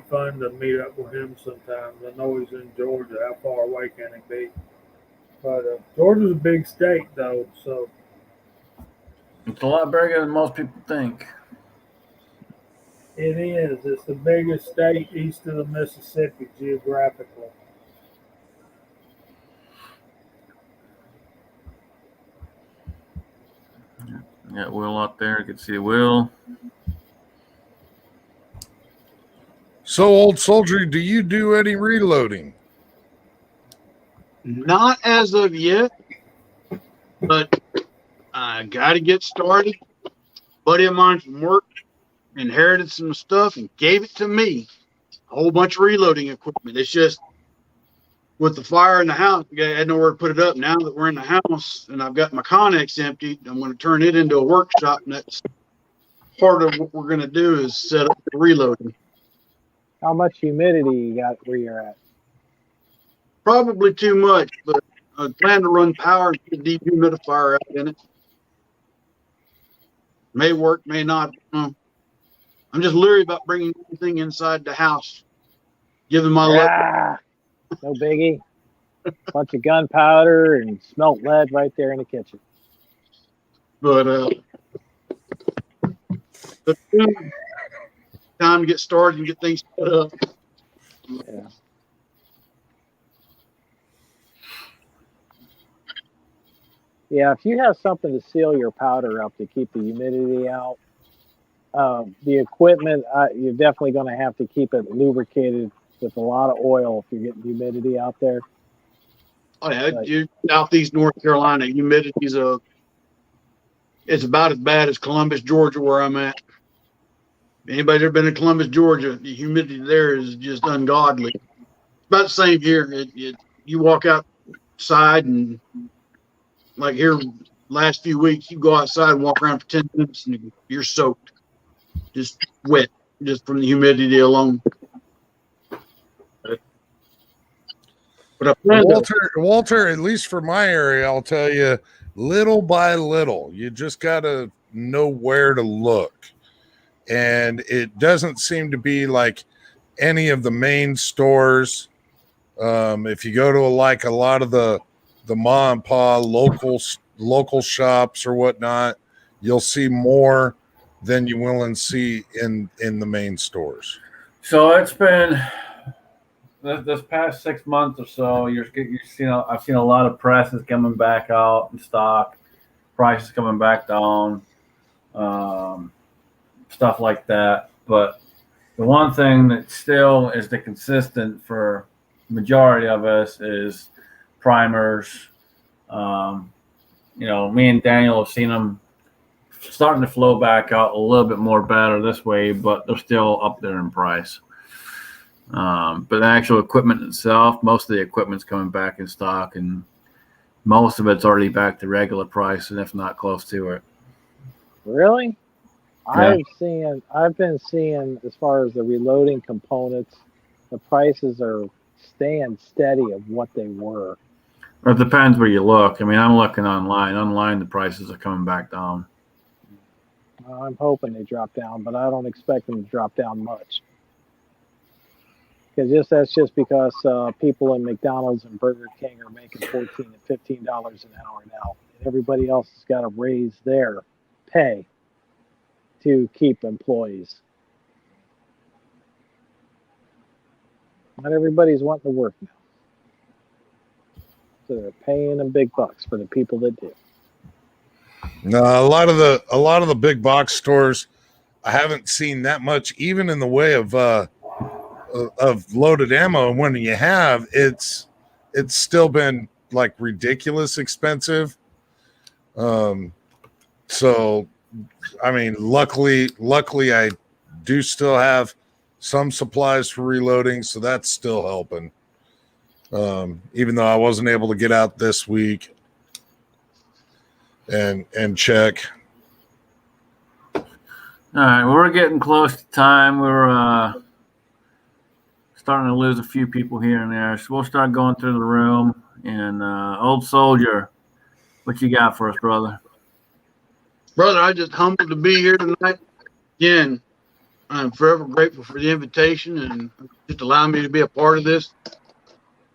fun to meet up with him sometimes. I know he's in Georgia. How far away can he be? But Georgia's a big state, though, so It's a lot bigger than most people think. It is. It's the biggest state east of the Mississippi geographically. Got Will out there. You can see Will. So, Old Soldier, do you do any reloading? Not as of yet, but I got to get started. A buddy of mine from work inherited some stuff and gave it to me. A whole bunch of reloading equipment. It's just with the fire in the house, I had nowhere to put it up. Now that we're in the house and I've got my Connex empty, I'm going to turn it into a workshop. And that's part of what we're going to do is set up the reloading. How much humidity you got where you're at? Probably too much, but I plan to run power and put a dehumidifier out in it. May work, may not. I'm just leery about bringing anything inside the house. Given my luck. No biggie. Bunch of gunpowder and smelt lead right there in the kitchen. But time to get started and get things set up. Yeah. Yeah, if you have something to seal your powder up to keep the humidity out, the equipment, you're definitely going to have to keep it lubricated with a lot of oil if you're getting humidity out there. Oh yeah, Southeast North Carolina, humidity is it's about as bad as Columbus, Georgia, where I'm at. Anybody ever been to Columbus, Georgia? The humidity there is just ungodly. About the same here. You walk outside and like here last few weeks, you go outside and walk around for 10 minutes and you're soaked, just wet, just from the humidity alone. But I plan Walter, at least for my area, I'll tell you, little by little, you just got to know where to look. And it doesn't seem to be like any of the main stores. If you go to a lot of the mom and pop local shops or whatnot, you'll see more than you will see in the main stores. So it's been this past 6 months or so. I've seen a lot of presses coming back out in stock, prices coming back down, stuff like that. But the one thing that still is the consistent for the majority of us is primers. Me and Daniel have seen them starting to flow back out a little bit more better this way, but they're still up there in price. But the actual equipment itself, most of the equipment's coming back in stock, and most of it's already back to regular price, and if not close to it. Really? Yeah. I've been seeing, as far as the reloading components, the prices are staying steady of what they were. It depends where you look. I mean, I'm looking online. Online, the prices are coming back down. I'm hoping they drop down, but I don't expect them to drop down much. Because that's just because people in McDonald's and Burger King are making $14 and $15 an hour now. Everybody else has got to raise their pay to keep employees. Not everybody's wanting to work now. So they're paying them big bucks for the people that do. No, a lot of the big box stores, I haven't seen that much, even in the way of loaded ammo. And when you have, it's still been like ridiculous expensive. So, I mean, luckily I do still have some supplies for reloading, so that's still helping. Even though I wasn't able to get out this week and check. All right, we're getting close to time. We're starting to lose a few people here and there, so we'll start going through the room. And Old Soldier, what you got for us, brother? Brother, I just humbled to be here tonight. Again, I'm forever grateful for the invitation and just allowing me to be a part of this.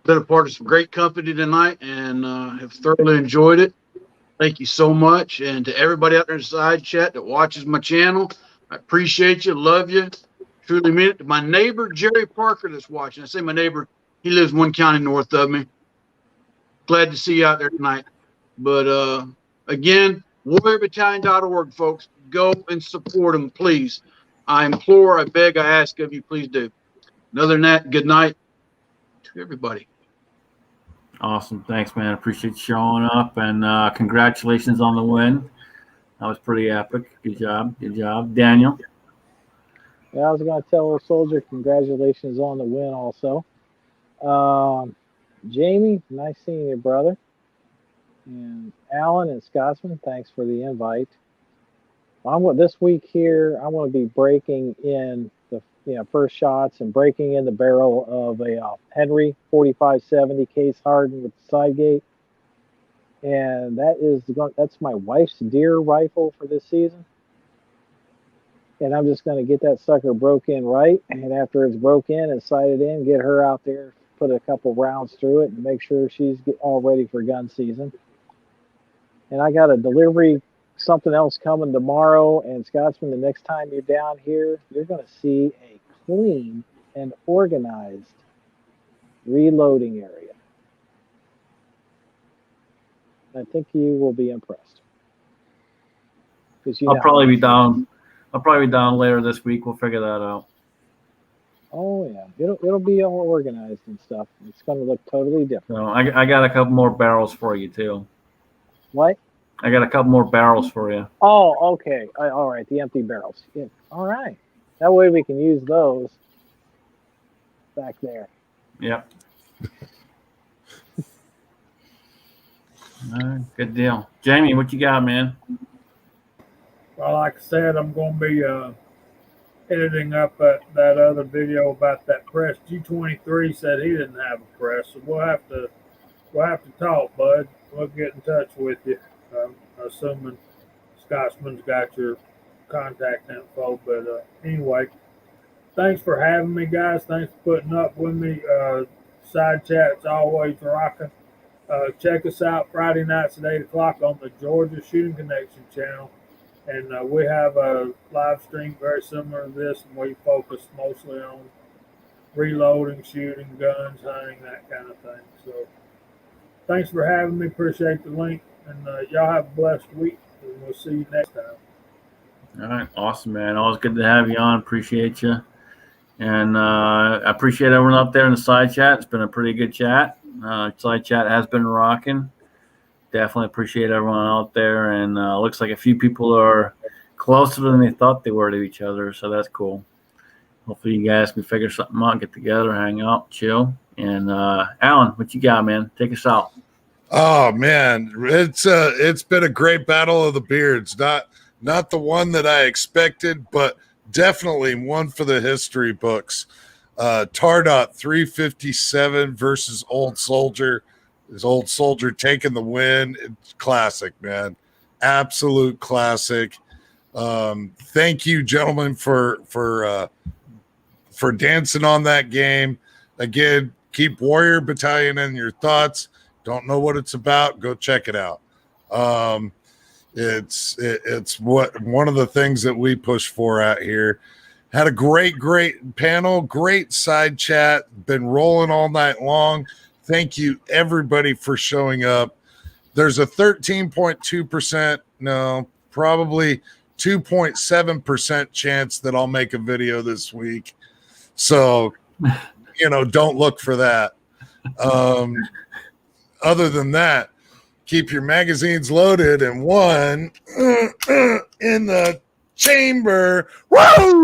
Been a part of some great company tonight and have thoroughly enjoyed it. Thank you so much. And to everybody out there in the side chat that watches my channel, I appreciate you, love you, truly mean it. To my neighbor, Jerry Parker, that's watching. I say my neighbor, he lives one county north of me. Glad to see you out there tonight. But again, warriorbattalion.org, folks. Go and support them, please. I implore, I beg, I ask of you, please do. And other than that, good night to everybody. Awesome. Thanks, man. Appreciate you showing up, and congratulations on the win. That was pretty epic. Good job. Good job. Daniel? Yeah, I was going to tell Old Soldier congratulations on the win also. Jamie, nice seeing you, brother. And Alan and Scotsman, thanks for the invite. This week here, I want to be breaking in the first shots and breaking in the barrel of a Henry 4570 case hardened with the side gate. And that's my wife's deer rifle for this season. And I'm just going to get that sucker broke in right. And after it's broke in and sighted in, get her out there, put a couple rounds through it and make sure she's all ready for gun season. And I got a delivery, something else coming tomorrow. And Scotsman, the next time you're down here, you're going to see a clean and organized reloading area. I think you will be impressed. I'll probably be down later this week. We'll figure that out. Oh yeah, it'll be all organized and stuff. It's going to look totally different. So I got a couple more barrels for you too. What? I got a couple more barrels for you. Oh, okay. All right, the empty barrels. Yeah. All right. That way we can use those back there. Yep. All right, good deal. Jamie, what you got, man? Well, like I said, I'm going to be editing up that other video about that press. G23 said he didn't have a press, so we'll have to talk, bud. We'll get in touch with you. Assuming Scotsman's got your contact info, but anyway, thanks for having me, guys. Thanks for putting up with me. Side chat's always rocking. Check us out Friday nights at 8 o'clock on the Georgia Shooting Connection channel. And we have a live stream very similar to this, and we focus mostly on reloading, shooting, guns, hunting, that kind of thing. So thanks for having me. Appreciate the link. And y'all have a blessed week, and we'll see you next time. All right. Awesome, man. Always good to have you on. Appreciate you. And I appreciate everyone up there in the side chat. It's been a pretty good chat. Side chat has been rocking. Definitely appreciate everyone out there. And looks like a few people are closer than they thought they were to each other. So that's cool. Hopefully you guys can figure something out, get together, hang out, chill. And Alan, what you got, man? Take us out. Oh man, it's been a great battle of the beards. Not the one that I expected, but definitely one for the history books. Tardot 357 versus Old Soldier. This Old Soldier taking the win. It's classic, man. Absolute classic. Thank you, gentlemen, for dancing on that game. Again, keep Warrior Battalion in your thoughts. Don't know what it's about? Go check it out. It's what one of the things that we push for out here. Had a great panel, great side chat. Been rolling all night long. Thank you everybody for showing up. There's a 13.2%, no, probably 2.7% chance that I'll make a video this week. So, don't look for that. Other than that, keep your magazines loaded and one in the chamber. Woo!